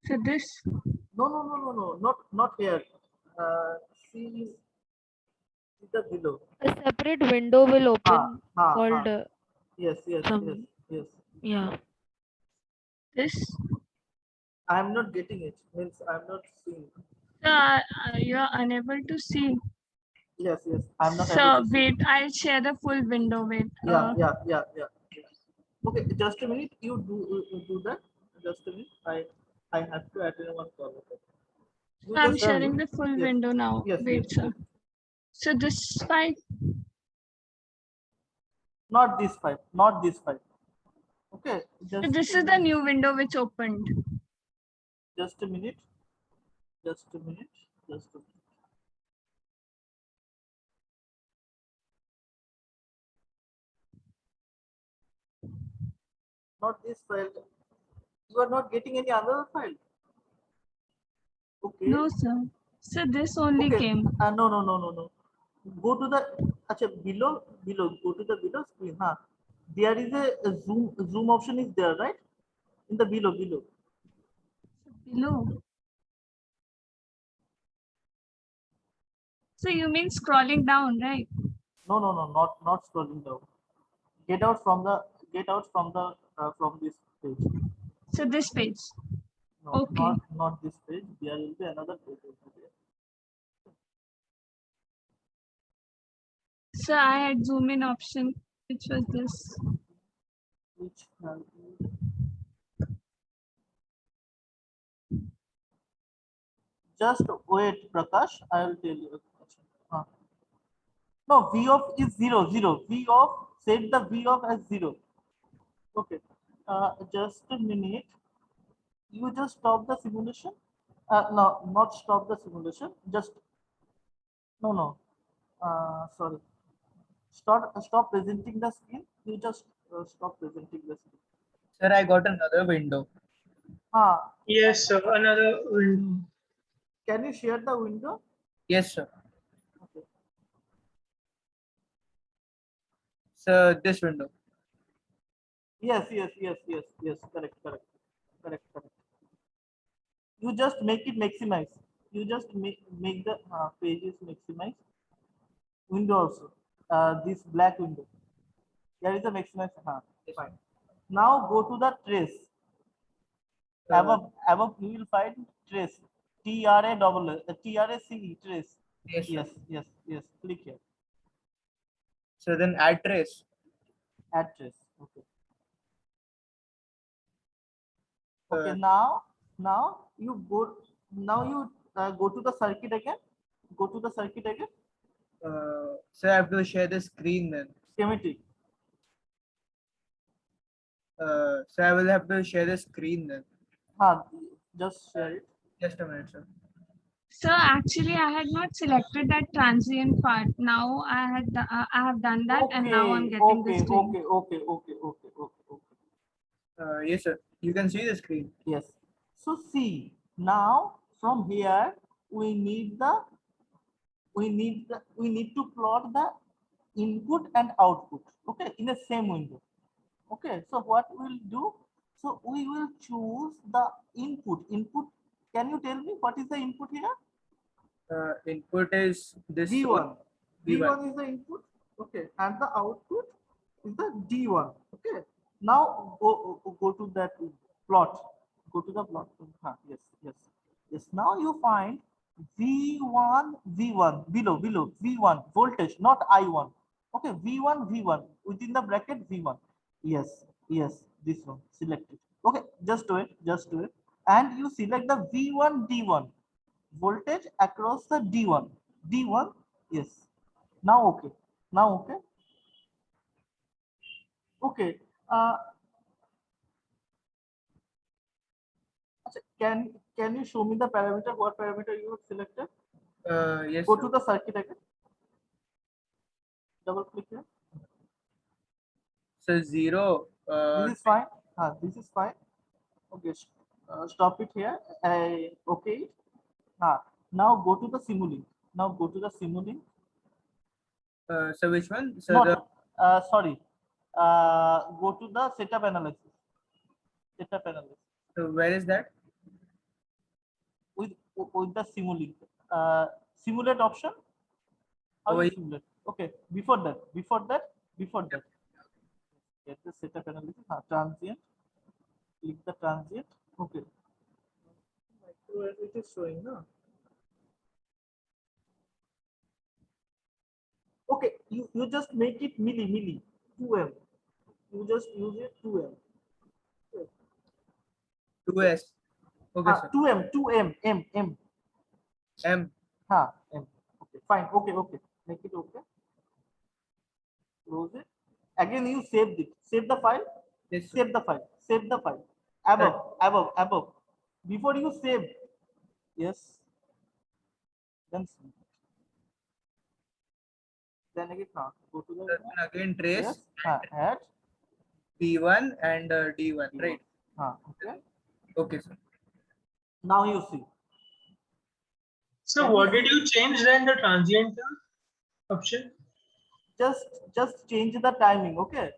So this. No, not here. See See the below. A separate window will open called Yes, yes, yes, some, yes. yeah. This. I am not getting it. Means I am not seeing. You are unable to see. Yes, yes. I am not able So to see. wait, I'll share the full window. Wait. Yeah. Okay, just a minute. You do that. Just a minute. I have to attend one call. Okay. You I'm just sharing the full yes. window now. Yes, Wait, yes, sir. yes. So this file. Not this file. Not this file. Okay. So this is the new window which opened. Just a minute. Just a minute. Just a minute. Not this file. You are not getting any other file. Okay. No, sir. So this only Okay. came. No. Go to the below. Go to the below screen. There is a zoom option is there, right? In the below. Below. So you mean scrolling down, right? No, not scrolling down. Get out from this page. So this page. No, Okay. not this page. There will be another page over there. So I had zoom in option, which was this. Which just wait, Prakash. I will tell you. No, V of is 0. V of set the V of as 0. Okay. Just a minute. You just stop the simulation. No, not stop the simulation. Just no. Sorry. Stop presenting the screen. You just stop presenting the screen. Sir, I got another window. Yes, sir. Another window. Can you share the window? Yes, sir. Okay. Sir, this window. Yes. Correct. You just make it maximize. You just make the pages maximize. Window also. This black window. There is a maximize. Fine. Now go to the trace. Above you will find trace. TRACE trace. Yes. Yes. Click here. So then add trace. Add trace. Okay. Okay. Now you go. Now you go to the circuit again. So I have to share the screen then. Schematic. So I will have to share the screen then. Just share it. Just a minute, sir. So actually, I had not selected that transient part. Now I have done that, and now I'm getting the screen. Okay. Yes, sir. You can see the screen. Yes. So see, now from here we need to plot the input and output. Okay, in the same window. Okay. So what we'll do? So we will choose the input. Can you tell me what is the input here? Input is this V1. V1. V1 is the input. Okay, and the output is the D1. Okay. Now go to that plot. Go to the plot. Yes. Now you find V1 below V1 voltage, not I1. Okay, V1 within the bracket V1. Yes. This one selected. Okay, just do it. And you select the V1 D1 voltage across the D1. Yes. Now okay. Okay. Can you show me the parameter? What parameter you have selected? Yes. Go to the circuit again. Double click here. So 0. This is fine. This is fine. Okay. Stop it here. Okay. Now go to the Simulink. So which one? So Not, sorry. Go to the setup analysis. So where is that? With the Simulink. Simulate option. How you simulate? Okay, before that. Get the setup analysis. Transient. Click the transient. Okay. Micro as it is showing, no? Okay, you just make it milli 2M. You just use it 2M. 2S. Okay, sir. 2M, M. M. M. Okay, fine. Okay. Make it okay. Close it. Again, you saved it. Save the file. Yes, sir. Save the file. Above. Before you save, yes. Then save. Then again, go to the Again, trace. yes. Add B1 and D1, right? Okay. Okay, sir. Now you see. So what did you change then, the transient option? Just change the timing, okay?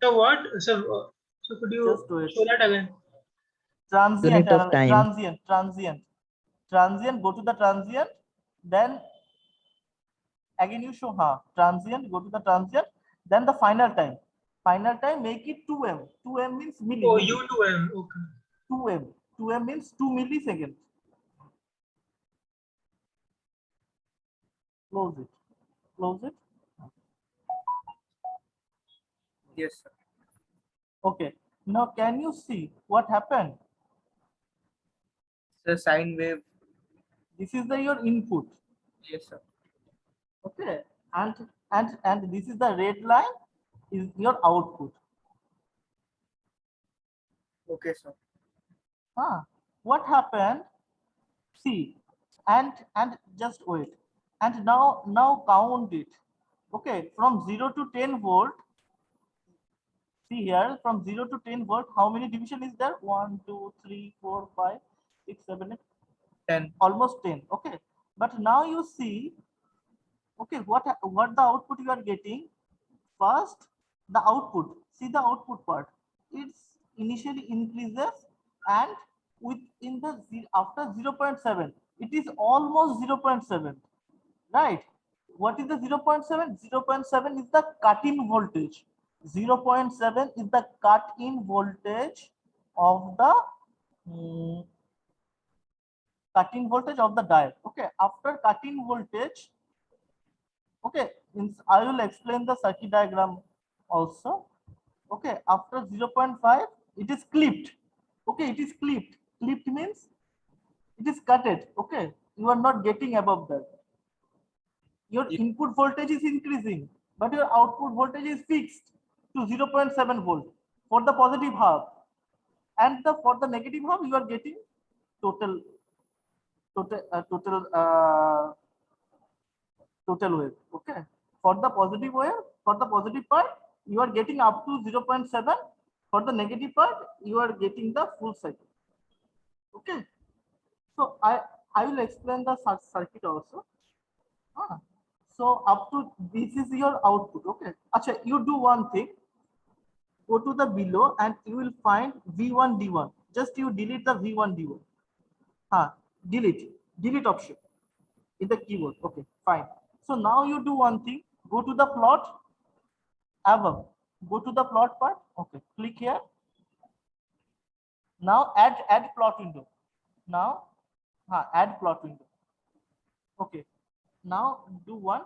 So what? So could you show that again? Transient, Unit of time. transient, go to the transient, then again you show transient, go to the transient, then the final time. Make it 2M. 2M means milli. Oh, U2M, okay. 2M means 2 milliseconds. Close it. Yes, sir. Okay. Now can you see what happened? The sine wave. This is your input. Yes, sir. Okay. And this is the red line is your output. Okay, sir. What happened? See, and just wait. And now count it. Okay, from 0 to 10 volt. See here, from 0 to 10 volt, how many division is there? 1, 2, 3, 4, 5, 6, 7, 8, 10. Almost 10. Okay. But now you see, okay, what the output you are getting? First, the output. See the output part. It's initially increases and within the after 0.7, it is almost 0.7. Right? What is the 0.7? 0.7 is the cut-in voltage. 0.7 is the cut-in voltage of the diode. Okay, after cut-in voltage, okay, I will explain the circuit diagram also. Okay, after 0.5, it is clipped. Okay, it is clipped. Clipped means it is cutted. Okay, you are not getting above that. Your input voltage is increasing, but your output voltage is fixed to 0.7 volt for the positive half, and for the negative half you are getting total wave. Okay, for the positive wave, for the positive part you are getting up to 0.7. For the negative part you are getting the full cycle. Okay, so I will explain the circuit also. So up to this is your output. Okay, Achha, you do one thing. Go to the below and you will find V1 D1. Just you delete the V1 D1. Delete option in the keyboard. Okay, fine. So now you do one thing. Go to the plot above. Go to the plot part. Okay, click here. Now add plot window. Now add plot window. Okay. Now do one.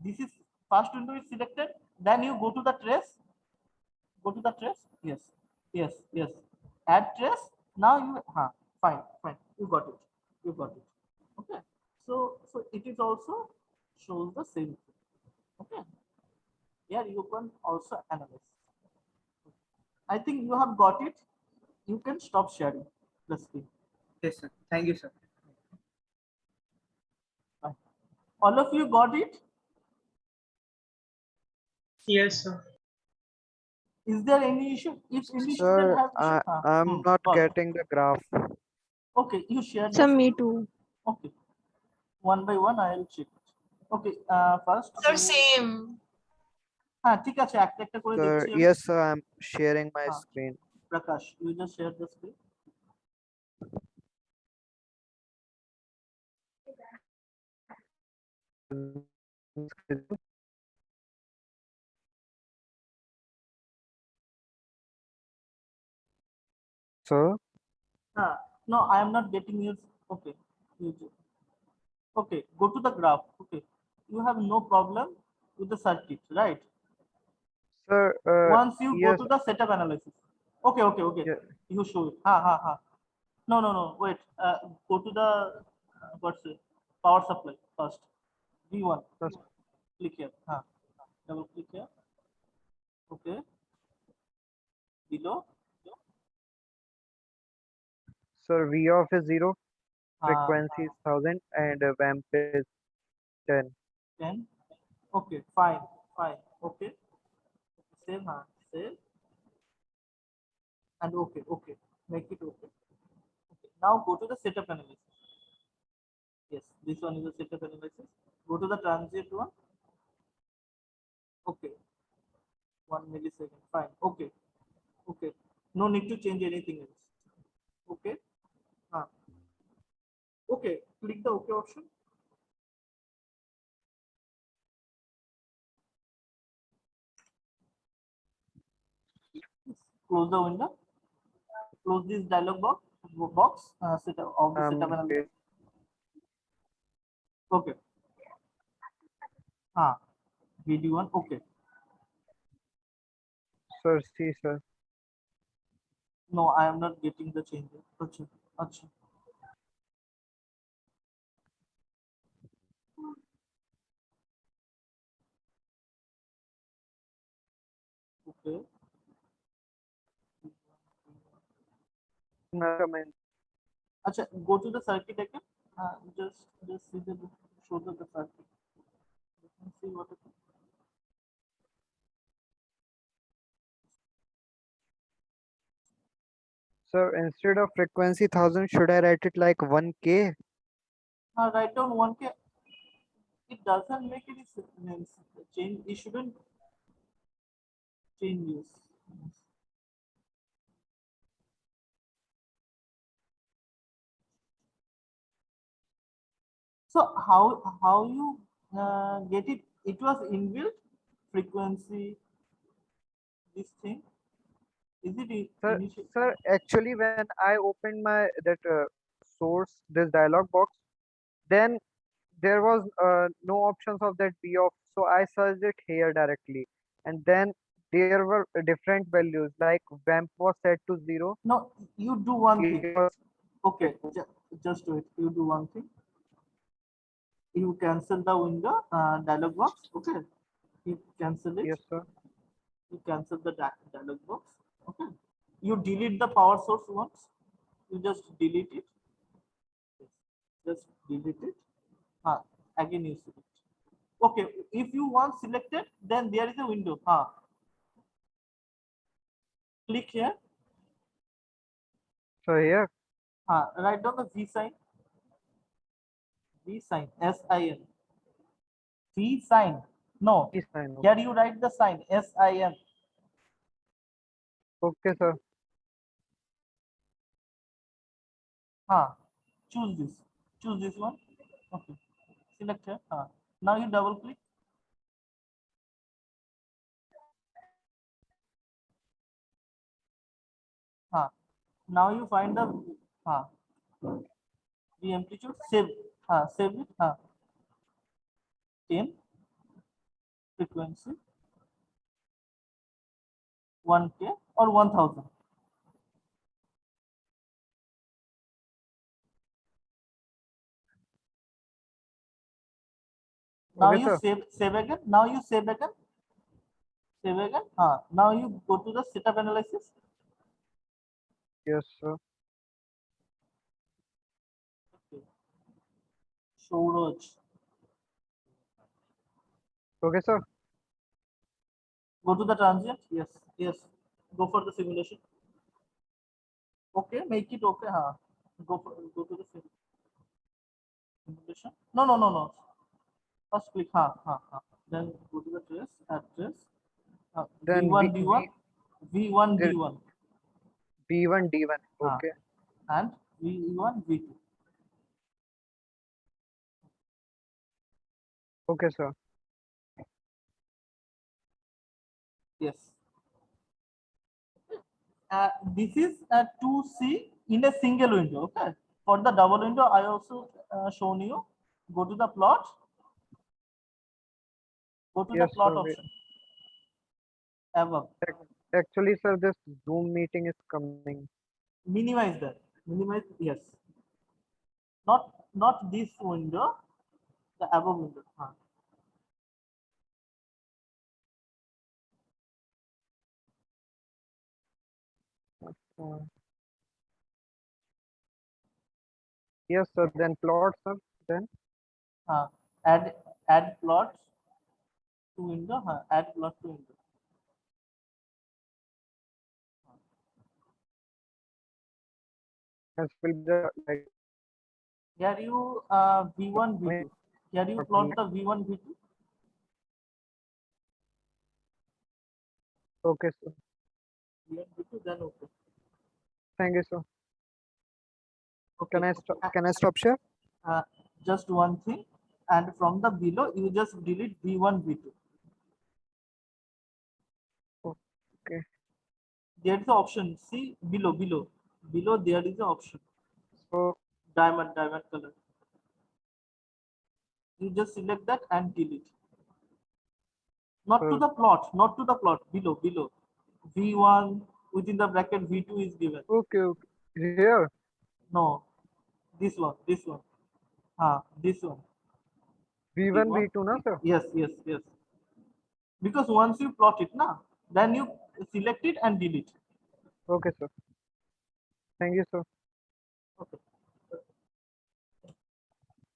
This is first window is selected. Then you go to the trace. Go to the trace. Yes. Add trace. Now you fine. You got it. Okay. So it is also shows the same thing. Okay. Here you can also analyze. I think you have got it. You can stop sharing the screen. Yes, sir. Thank you, sir. All of you got it? Yes, sir. Is there any issue? If any Sir, student has issue, I'm not getting the graph. Okay, you share. Sir, me too. Okay. One by one, I will check. Okay. First. Sir, same. ঠিক আছে একটা একটা করে Sir, দেখছি আমি। yes, sir, I'm sharing my screen. Prakash, you just share the screen. Sir, No, I am not getting your. Okay. Okay, go to the graph. Okay, you have no problem with the circuit, right? sir, Once you go yes, to the setup analysis. Okay. yeah, You show it. Ha. No. Wait. Go to the what's it? Power supply first. V1. yes, Click here. Double click here. Okay. Below. sir, V off is 0, Uh, frequency is 1000, and vamp is 10. 10. Okay. Fine. Okay. Save. Save. And okay. Make it okay. Now go to the setup analysis. Yes, this one is the setup analysis. Go to the transient one. Okay, 1 millisecond. Fine. Okay. No need to change anything else. Okay. Okay. Click the OK option. Close the window. Close this dialog box. Setup of the setup analysis. Okay. VD1. Okay. Sir, see, sir. No, I am not getting the change. Acha. Okay. Acha, go to the circuit again. Just see the show the circuit. Let me see what it is. Sir, instead of frequency 1000, should I write it like 1K? Write down 1K. It doesn't make any sense. Change. It shouldn't change this. So how you get it? It was inbuilt frequency. This thing is it Sir, initial? sir, actually, when I opened my source, this dialog box, then there was no options of that V off, so I searched it here directly, and then there were different values, like vamp was set to 0. No, you do one thing. It was Okay, just do it. You do one thing. You cancel the window dialog box. Okay, you cancel it. yes, sir. You cancel the dialog box. Okay, you delete the power source once. You just delete it. Just delete it. Again you select. Okay, if you want selected, then there is a window. Click here. So here, Write down the V sign. V sign. SIN. V sign. No. this time. Here you write the sign. SIN. Okay, sir. Choose this. Choose this one. Okay. Select here. Now you double click. Now you find the amplitude. Save. Save it. 10 frequency 1K or 1000. Now Okay, you sir. save again. Now you save again. Save again. Now you go to the setup analysis. Yes, sir. Okay. Storage. Okay, sir. Go to the transient. Yes. Go for the simulation. Okay, make it okay. Go to the simulation. No. First click. Then go to the address. Then V1 D1. V1 there- D1. B1 D1. Okay. And V1 V2. Okay, sir. Yes. This is a 2C in a single window. Okay. For the double window, I also shown you. Go to the plot. Go to the Yes, plot sir. option. Above. Actually, sir, this Zoom meeting is coming. Minimize that. Minimize. Yes. Not this window. The above window. Yes, sir. Then plot, sir. Then Add plots to window. Add plot to window. as will the like. Here you V1, V2. Here you plot the V1, V2. Okay, sir. V1, V2, then okay. Thank you, sir. Okay. Can I stop share? Just one thing, and from the below you just delete V1, V2. Okay. There is the option. See below there is the option. So Diamond color. You just select that and delete. Not to the plot. Below. V1 within the bracket V2 is given. Okay. Here. No, this one. This one. V1, V2, na sir? Yes. Because once you plot it, then you select it and delete. Okay, sir. Thank you, sir. Okay.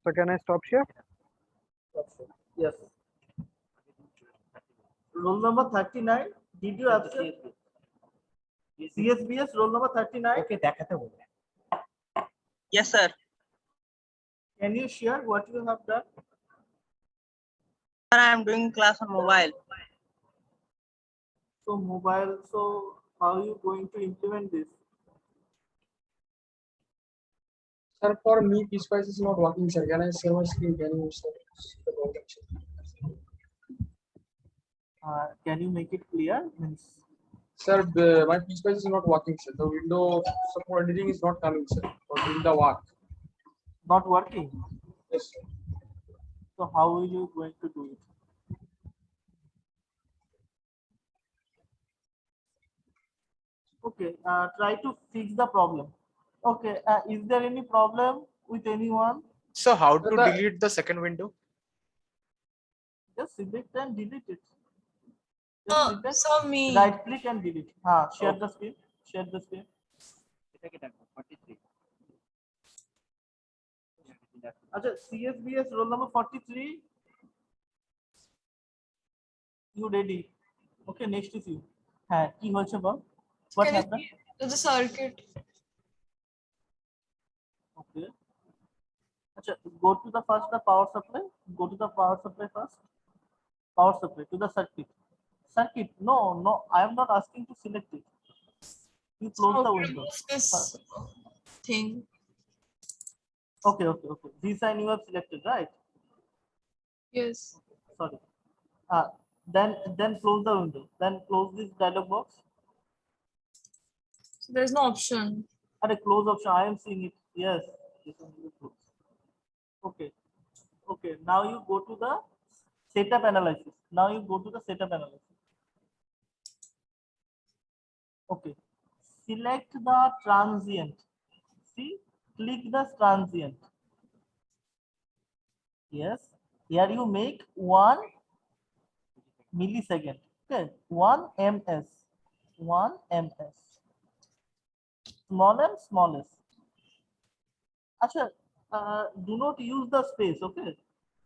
So can I stop share? Yes. Roll number 39. Did you absent? CSBS roll number 39. Okay, Yes, sir. Can you share what you have done? Sir, I am doing class on mobile. So mobile. So how are you going to implement this? Sir, for me, PSpice is not working, sir. Can I share my screen? Can you share the program? Can you make it clear? Sir, my PSpice is not working, sir. The window support editing is not coming, sir. For doing the work. Not working. Yes, sir. So how are you going to do it? Okay, try to fix the problem. Okay, is there any problem with anyone? So how to delete the second window? Just select and delete it. So me. Right click and delete. Share the screen. Share the screen. Acha, CSBS roll number 43. You ready? Okay, next is you. Ki hoche bol? What happened? The circuit. Okay. Acha, go to the first the power supply. Go to the power supply first. Power supply to the circuit. Circuit. No. I am not asking to select it. You close the window. This thing. Okay. This sign you have selected, right? Yes. Sorry. Then close the window. Then close this dialog box. So there's no option. At a close option, I am seeing it. Yes. This one will close. Okay. Now you go to the setup analysis. Okay. Select the transient. See, click the transient. Yes. Here you make 1 millisecond. Okay. 1 ms. 1 ms. Small and smallest. Acha, do not use the space. Okay.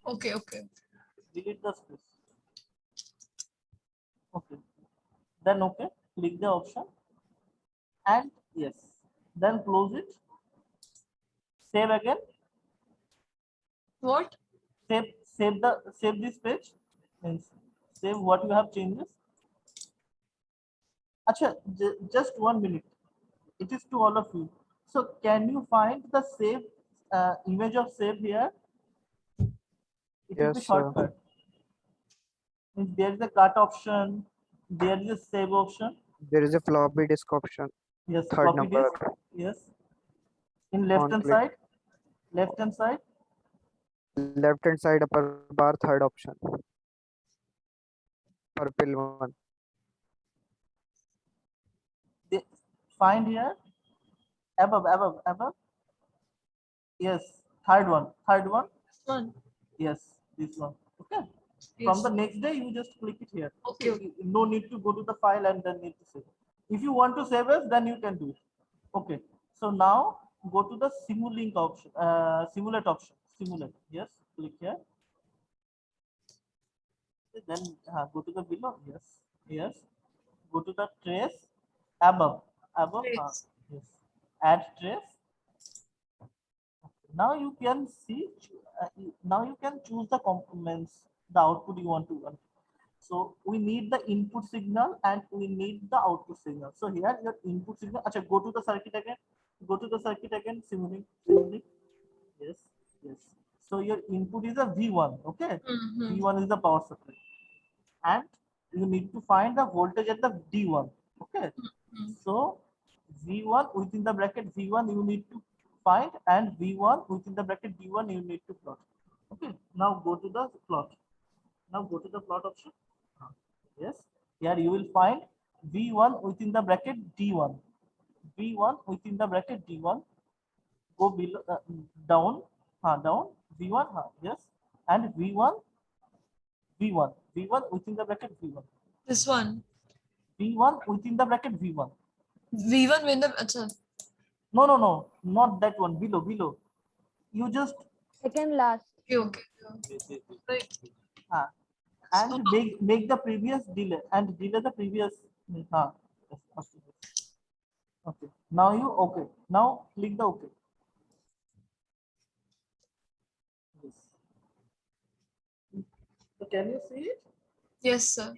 Okay. Delete the space. Okay. Then okay. Click the option. And yes. Then close it. Save again. What? Save this page. Means save what you have changes. Acha, just 1 minute. It is to all of you. So can you find the save image of save here? It is the Yes, sir. shortcut. Means there is a cut option, there is a save option. There is a floppy disk option. Yes, Third floppy number. disk. Yes. In left On hand click. side, left hand side. Left hand side upper bar, third option. Purple one. Find here. Above. Yes, third one. One. Yes, this one. Okay. Yes. From the next day, you just click it here. Okay. No need to go to the file and then need to save. If you want to save it, then you can do it. Okay. So now go to the simulink option, simulate option. Simulate. Yes, click here. Then go to the below. Yes. Go to the trace above. Trace. Yes. Add trace. Now you can see. Now you can choose the components, the output you want to run. So we need the input signal and we need the output signal. So here your input signal. Achha, go to the circuit again. Simulink. Yes. So your input is a V1. Okay. V1 is the power supply, and you need to find the voltage at the D1. Okay. So V1 within the bracket V1 you need to find, and V1 within the bracket D1 you need to plot. Okay. Now go to the plot. Option. Yes. Here you will find V1 within the bracket D1. Go below, down. V1. Yes. And V1 within the bracket V1. This one. V1 within the bracket V1. V1 when the acha. No, not that one. Below. You just Second last. Okay. Right. and make the previous delay and delay the previous. Yes, okay. Now you okay. Now click the okay. Yes. So can you see it? Yes, sir.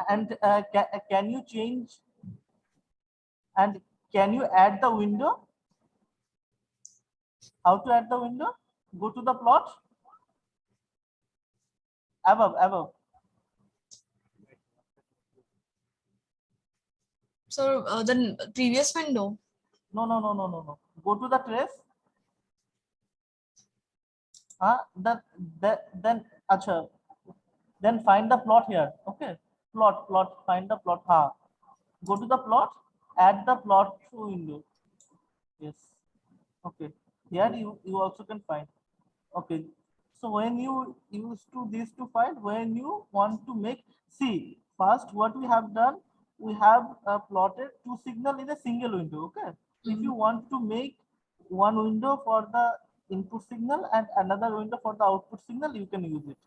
And can you change? And can you add the window? How to add the window? Go to the plot. Above. So the previous window. No. Go to the trace. Then find the plot here. Okay. Plot. Find the plot. Go to the plot. Add the plot to window. Yes. Okay. Here you also can find. Okay. So when you use these two files, when you want to make, see, first what we have done, we have plotted two signal in a single window. Okay. If you want to make one window for the input signal and another window for the output signal, you can use it.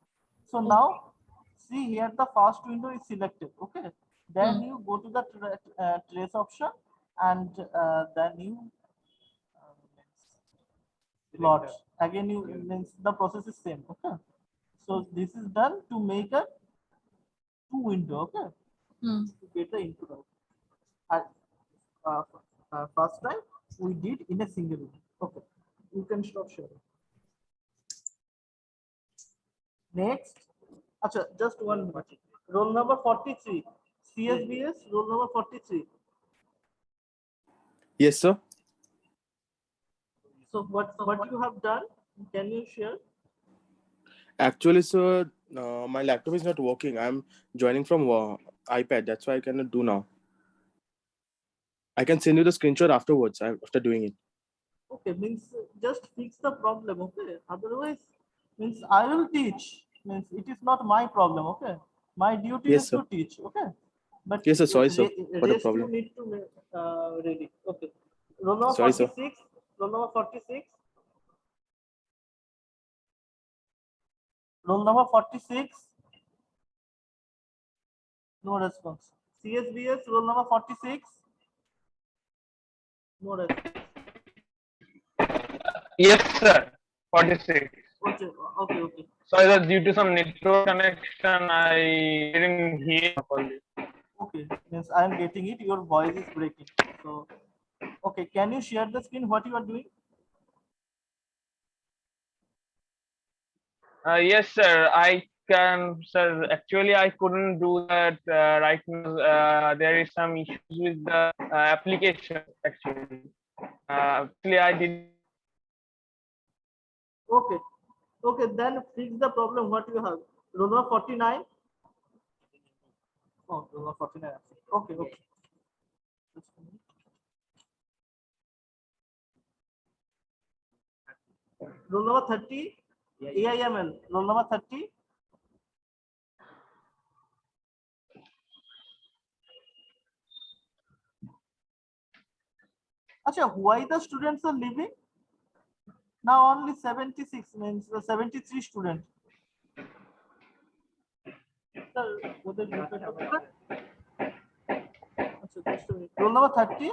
So now see here the first window is selected. Okay. Then you go to the trace option, and then you plot. Again, you means the process is same. Okay. So this is done to make a two window. Okay. To get the input out. First time we did in a single window. Okay. You can stop sharing. Next, just one more. Roll number 43. CSBS, roll number 43. Yes, sir. So what you have done? Can you share? Actually, sir, my laptop is not working. I'm joining from iPad. That's why I cannot do now. I can send you the screenshot afterwards after doing it. Okay, means just fix the problem. Okay. Otherwise, means I will teach. Means it is not my problem. Okay. My duty Yes, is sir. to teach. Okay. But Yes, sir. Sorry, sir, for the rest problem. you need to make ready. Okay. Roll number Sorry, sir. 46. Roll number 46. Roll number 46. No response. CSBS, roll number 46. No response. Yes, sir. 46. Okay. Sorry, sir, due to some network connection, I didn't hear properly. Okay, means I am getting it. Your voice is breaking. So, okay, can you share the screen? What you are doing? Yes, sir. I can, sir. Actually, I couldn't do that right now. There is some issues with the application. Actually, actually, I did. Okay. Okay, then fix the problem. What you have? Roll number 49. Oh, roll number 49. Okay, okay. Just a minute. Roll number 30. AIML. Roll number 30. Acha, why the students are leaving? Now only 76 means the 73 student. Sir, whether you can Acha, just a minute. Roll number 30.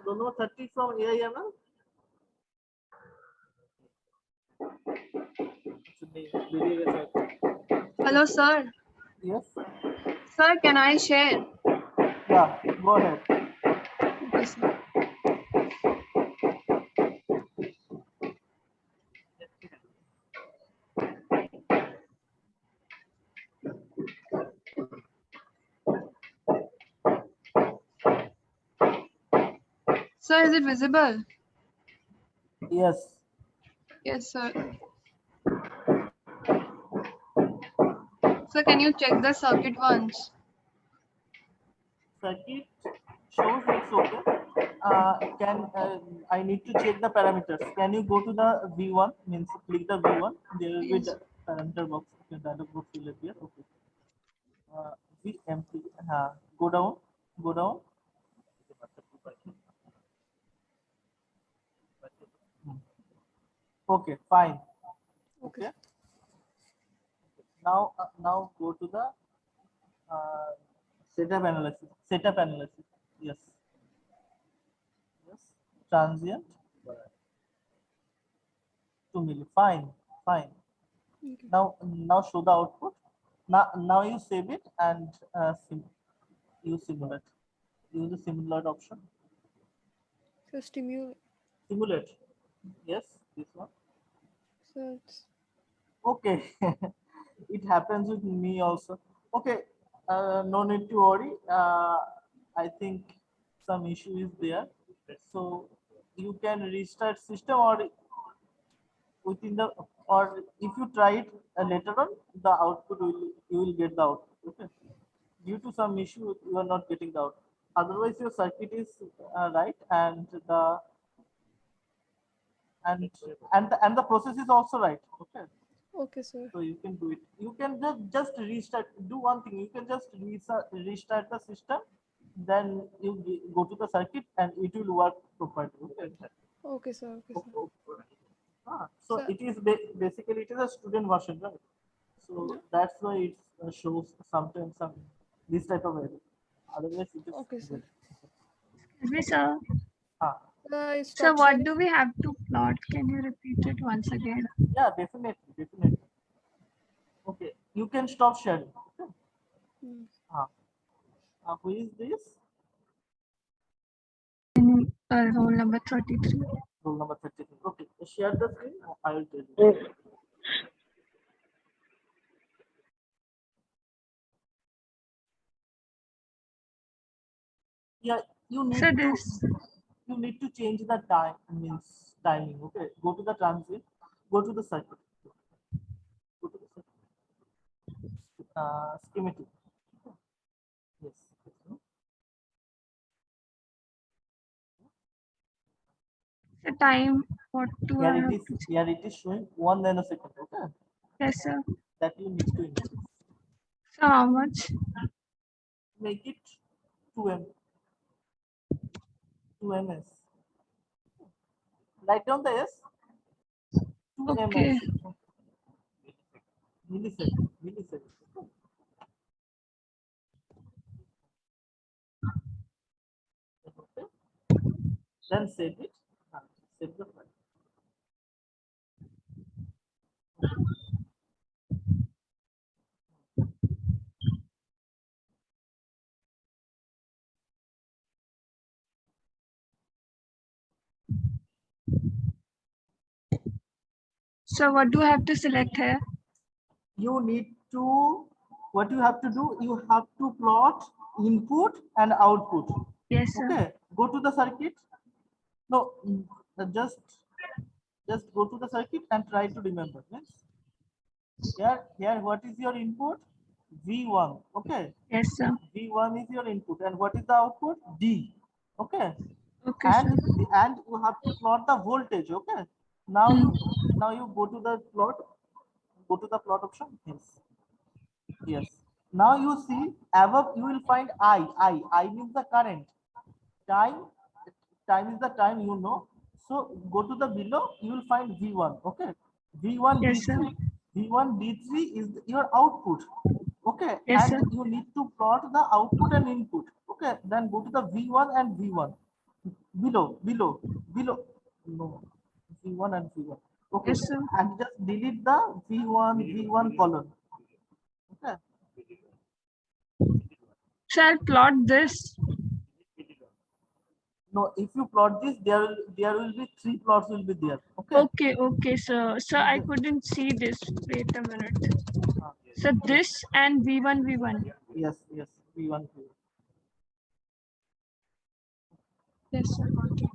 Roll number 30 from AIML. Hello, sir. Yes. Sir, can I share? Yeah, go ahead. Okay, sir. Sir, is it visible? Yes. Yes, sir. Sir, can you check the circuit once? Circuit shows it's okay. I need to check the parameters. Can you go to the V1? Means click the V1. There will be Yes. the parameter box. Okay, dialog box will appear. Okay. VMP. Go down. Go down. Okay, fine. Okay. Now go to the setup analysis. Setup analysis. Yes. Yes. Transient. 2 milli. Fine. Fine. Now show the output. Now you save it and use simulate. Use the simulate option. So Simulate. Yes, this one. so Okay. It happens with me also. Okay. No need to worry. I think some issue is there. So you can restart system or within the or if you try it later on, the output will you will get the output. Okay. Due to some issue, you are not getting the output. Otherwise, your circuit is right, and the process is also right. Okay. okay, sir. So you can do it. You can just restart. Do one thing. You can just restart the system. Then you go to the circuit, and it will work properly. Okay. Okay, sir. Okay, sir. So Sir. it is basically it is a student version, right? So that's why it shows sometimes some this type of error. Otherwise, it is Okay, sir. good. Excuse me, sir. I So stopped what sharing. do we have to plot? Can you repeat it once again? Yeah, definitely. Okay, you can stop sharing. Okay. Who is this? Roll number 33. Roll number 33. Okay, share the screen. I will tell you. Yeah, you need So to this you need to change the time means timing. Okay, go to the transit, go to the circuit, go to the circuit. Schematic. Yes. the time what to Here it is showing 1 nanosecond. Okay. Yes, sir. That you need to increase. So how much? Make it 2 ms. Write down the S. 2 Okay. ms. Millisecond. Okay. Then save it. Save the file. So what do I have to select here? You need to, what you have to do, you have to plot input and output. Yes, sir. Okay, go to the circuit. No, just go to the circuit and try to remember. Yes. Here, what is your input? V1. Okay. Yes, sir. V1 is your input, and what is the output? D. Okay. Okay, And sir. and you have to plot the voltage. Okay. Now you go to the plot. Go to the plot option. Yes. Yes. Now you see above you will find I means the current. Time is the time, you know. So go to the below, you will find V1. Okay. V1 Yes, sir. D3. V1 D3 is your output. Okay. Yes, And sir. you need to plot the output and input. Okay. Then go to the V1 and V1. Below. No. V1 and V1. Okay. Yes, sir. And just delete the V1 column. Okay. So I'll plot this. No, if you plot this, there will be 3 plots will be there. Okay. Okay, sir. So I couldn't see this. Wait a minute. So this and V1. Yes, V1. Yes, sir. Got it.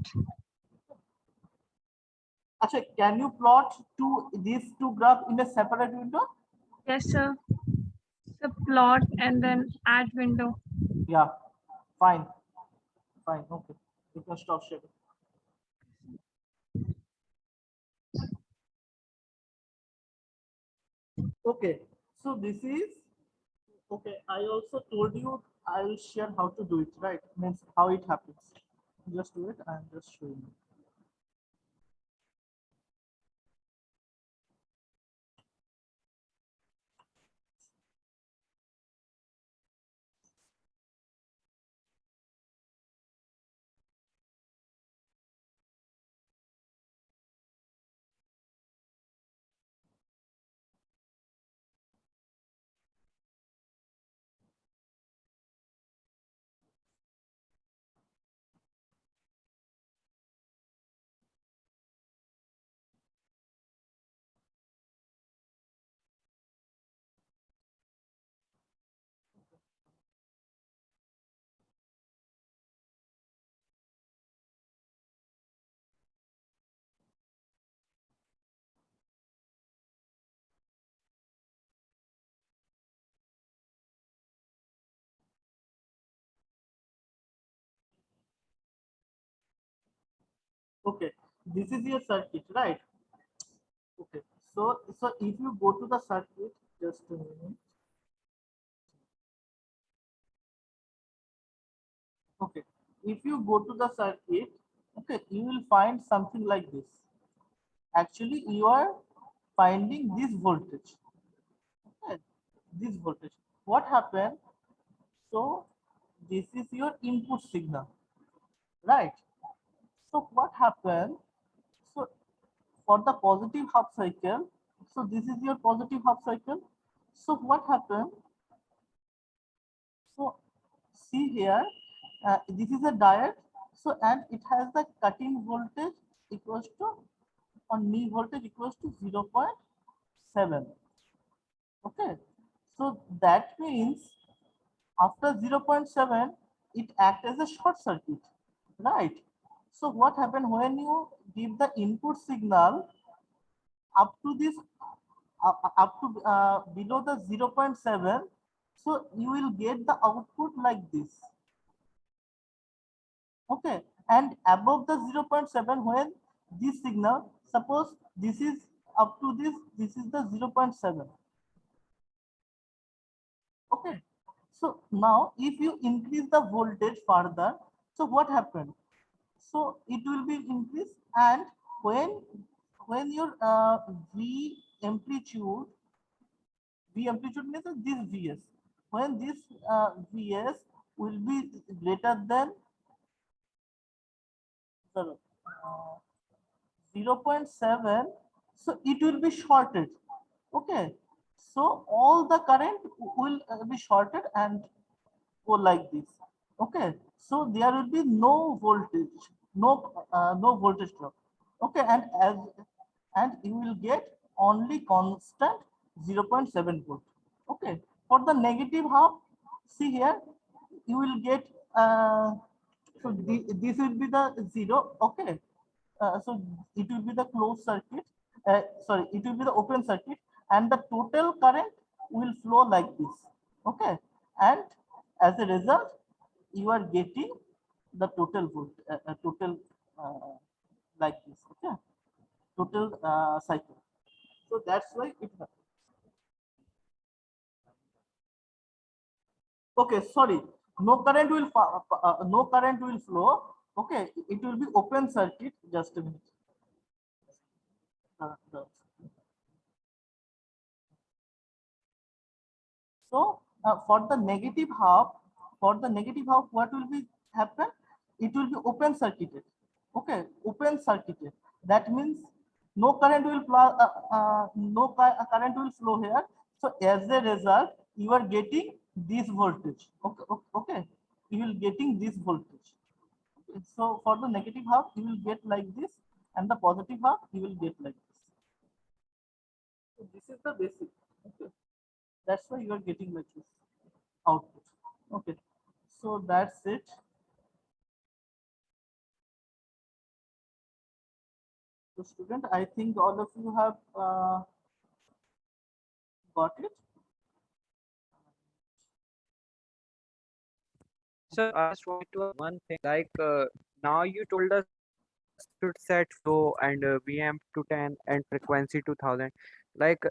Achha, can you plot these two graphs in a separate window? Yes, sir. So plot and then add window. Yeah, fine. Okay, you can stop sharing. Okay, so this is okay. I also told you I will share how to do it, right? Means how it happens. Just do it. I'm just showing you. Okay, this is your circuit, right? Okay, so if you go to the circuit, just a minute. Okay, if you go to the circuit, okay, you will find something like this. Actually, you are finding this voltage. Okay, this voltage. What happened? So this is your input signal, right? So what happened? So for the positive half cycle, so this is your positive half cycle. So what happened? So see here, this is a diode. So and it has the cutting voltage equals to on knee voltage equals to 0.7. Okay, so that means after 0.7 it acts as a short circuit, right? So what happened when you give the input signal up to this up to below the 0.7, so you will get the output like this. Okay, and above the 0.7, when this signal, suppose this is up to this is the 0.7. Okay, so now if you increase the voltage further, so what happened? So it will be increased, and when your V amplitude means this Vs, when this Vs will be greater than 0.7, so it will be shorted. Okay, so all the current will be shorted and go like this. Okay, so there will be no voltage, no voltage drop. Okay, and you will get only constant 0.7 volt. Okay. For the negative half, see here, you will get so this will be the 0. Okay. So it will be the closed circuit. Sorry, it will be the open circuit, and the total current will flow like this. Okay. And as a result, you are getting the total volt, total like this. Okay. Total cycle. So that's why it happens. Okay, sorry. No current will no current will flow. Okay, it will be open circuit. Just a minute. So for the negative half, what will be happen? It will be open circuited. Okay, open circuited. That means no current will current will flow here. So as a result, you are getting this voltage. Okay, okay. You will getting this voltage. Okay. So for the negative half, you will get like this, and the positive half, you will get like this. So this is the basic. Okay. That's why you are getting like this output. Okay, so that's it. So student, I think all of you have got it. So I just want to add one thing. Like now you told us to set flow and VM to 10 and frequency 2000. Like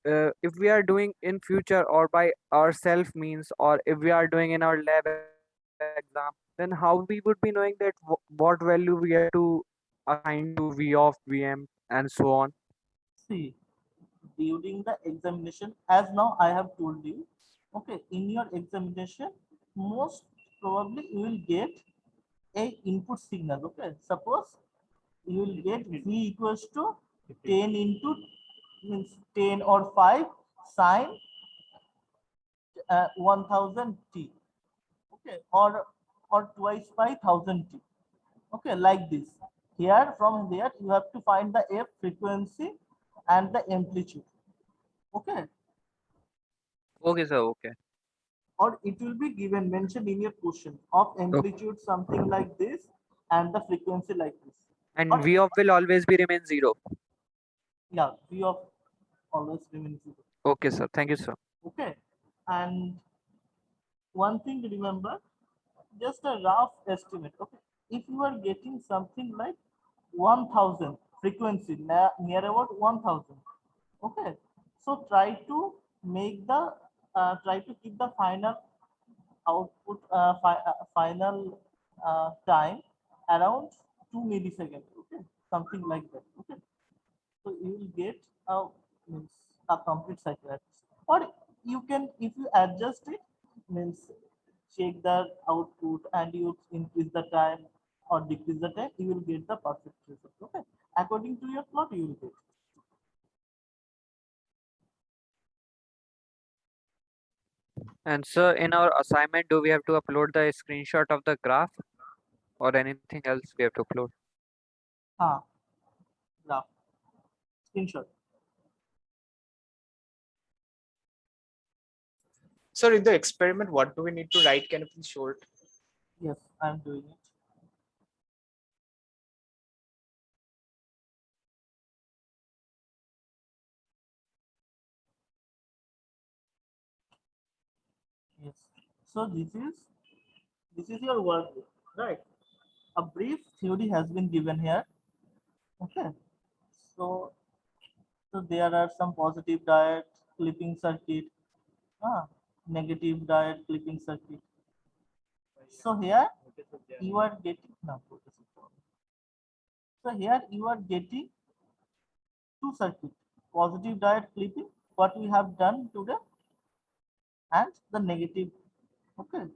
if we are doing in future or by ourself means, or if we are doing in our lab exam, then how we would be knowing that what value we have to assign to V of VM and so on. See, during the examination, as now I have told you, okay, in your examination, most probably you will get a input signal. Okay, suppose you will get V equals to 10 into means 10 or 5 sine 1000 t. Okay, or twice by 1000 t. Okay, like this. Here from there you have to find the F frequency and the amplitude. Okay. Okay, sir. Okay. Or it will be given mentioned in your question of amplitude something like this and the frequency like this. And Or, V of will always be remain 0. yeah, V of always remains 0. Okay, sir. Thank you, sir. Okay. And one thing to remember, just a rough estimate. Okay. If you are getting something like 1000 frequency, near about 1000. Okay. So try to make the, try to keep the final output, final time around 2 milliseconds. Okay. Something like that. Okay. So you will get means a complete cycle. Or you can, if you adjust it, means check the output and you increase the time or decrease the time, you will get the perfect result. Okay, according to your plot, you will get. And sir, in our assignment, do we have to upload the screenshot of the graph or anything else we have to upload? Graph screenshot. Sir, in the experiment, what do we need to write? Can you please show it? Yes, I'm doing it. Yes. So this is your workbook, right? A brief theory has been given here. Okay. So there are some positive diode clipping circuit, negative diode clipping circuit. So here you are getting now. So here you are getting two circuits, positive diode clipping, what we have done today, and the negative. Okay.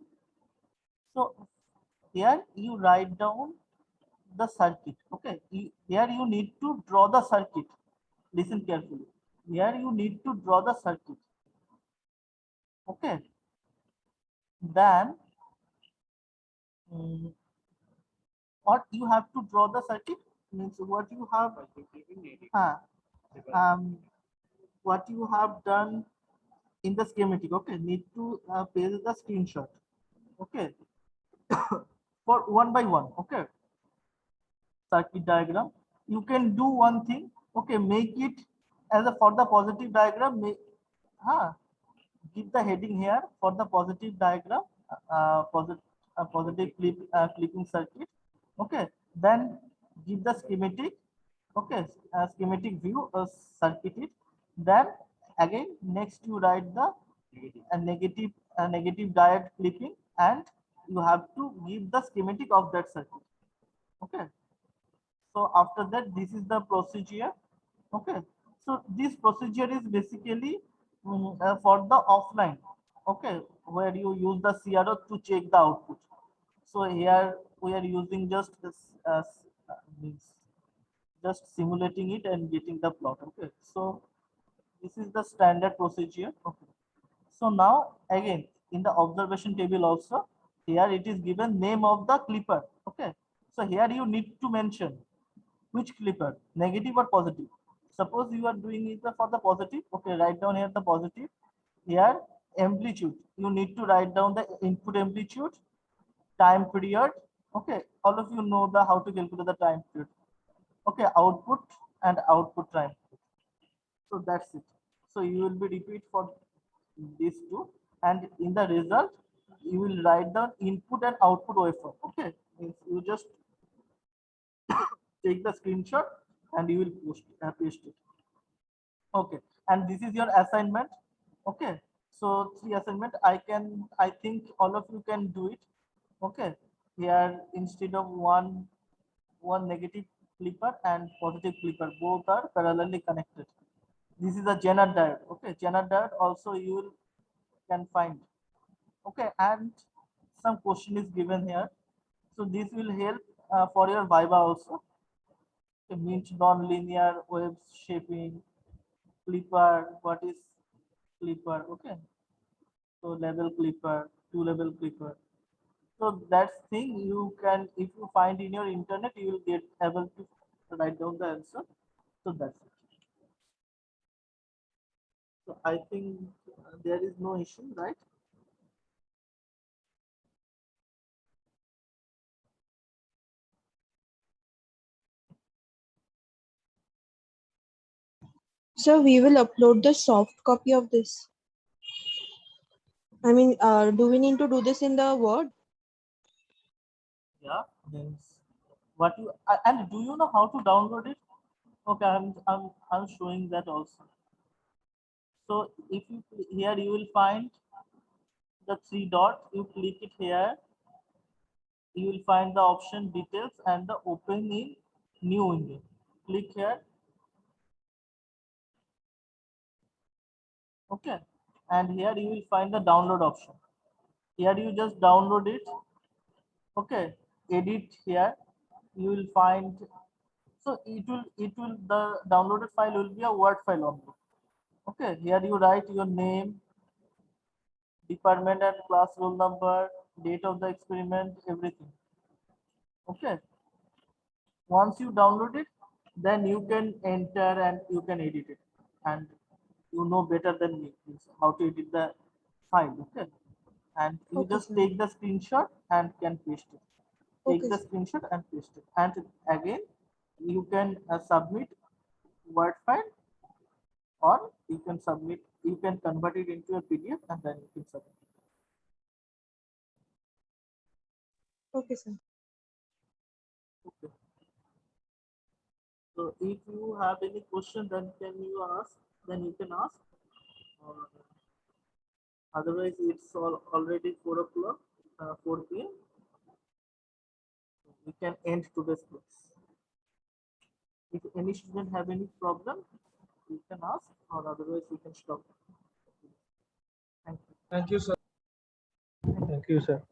So here you write down the circuit. Okay. Here you need to draw the circuit. Listen carefully. Here you need to draw the circuit. Okay. Then what you have to draw the circuit means what you have what you have done in the schematic. Okay, need to paste the screenshot. Okay, for one by one. Okay, circuit diagram. You can do one thing. Okay, make it as a for the positive diagram. Give the heading here for the positive diagram. Positive clipping circuit. Okay, then give the schematic. Okay, schematic view circuit it. Then again next you write the negative diode clipping, and you have to give the schematic of that circuit. Okay, so after that this is the procedure. Okay, so this procedure is basically for the offline. Okay, where you use the CRO to check the output. So here we are using just this means just simulating it and getting the plot. Okay, so this is the standard procedure. Okay, so now again in the observation table also, here it is given name of the clipper. Okay, so here you need to mention which clipper, negative or positive. Suppose you are doing it for the positive. Okay, write down here the positive. Here amplitude, you need to write down the input amplitude, time period. Okay, all of you know the how to calculate the time period. Okay, output and output time. So that's it. So you will be repeat for these two, and in the result you will write down input and output waveform. Okay, means you just take the screenshot and you will paste it. Okay, and this is your assignment. Okay, so 3 assignment. I think all of you can do it. Okay, here instead of one negative clipper and positive clipper, both are parallelly connected. This is a Zener diode. Okay, Zener diode also you will can find. Okay, and some question is given here, so this will help for your Viva also. It means non-linear wave shaping, clipper. What is clipper? Okay, so level clipper, 2-level clipper. So that's thing you can, if you find in your internet, you will get able to write down the answer. So that's it. So I think there is no issue, right? So we will upload the soft copy of this. I mean, do we need to do this in the Word? Yeah. Then what you and do you know how to download it? Okay, I'm showing that also. So if you here you will find the 3 dots. You click it here. You will find the option details and the open in new window. Click here. Okay, and here you will find the download option. Here you just download it. Okay, edit here. You will find, so it will the downloaded file will be a Word file only. Okay, here you write your name, department and class roll number, date of the experiment, everything. Okay, once you download it, then you can enter and you can edit it, and you know better than me how to edit the file. Okay, and you Okay, just sir. take the screenshot and can paste it. Take Okay, the sir. screenshot and paste it, and again you can submit Word file, or you can convert it into a PDF and then you can submit. Okay, sir. Okay. So if you have any question, then can you ask? Then you can ask. Or otherwise, it's already 4 o'clock, 4 p.m. We can end today's class. If any student have any problem, you can ask, or otherwise we can stop. Thank you. Thank you, sir. Thank you, sir.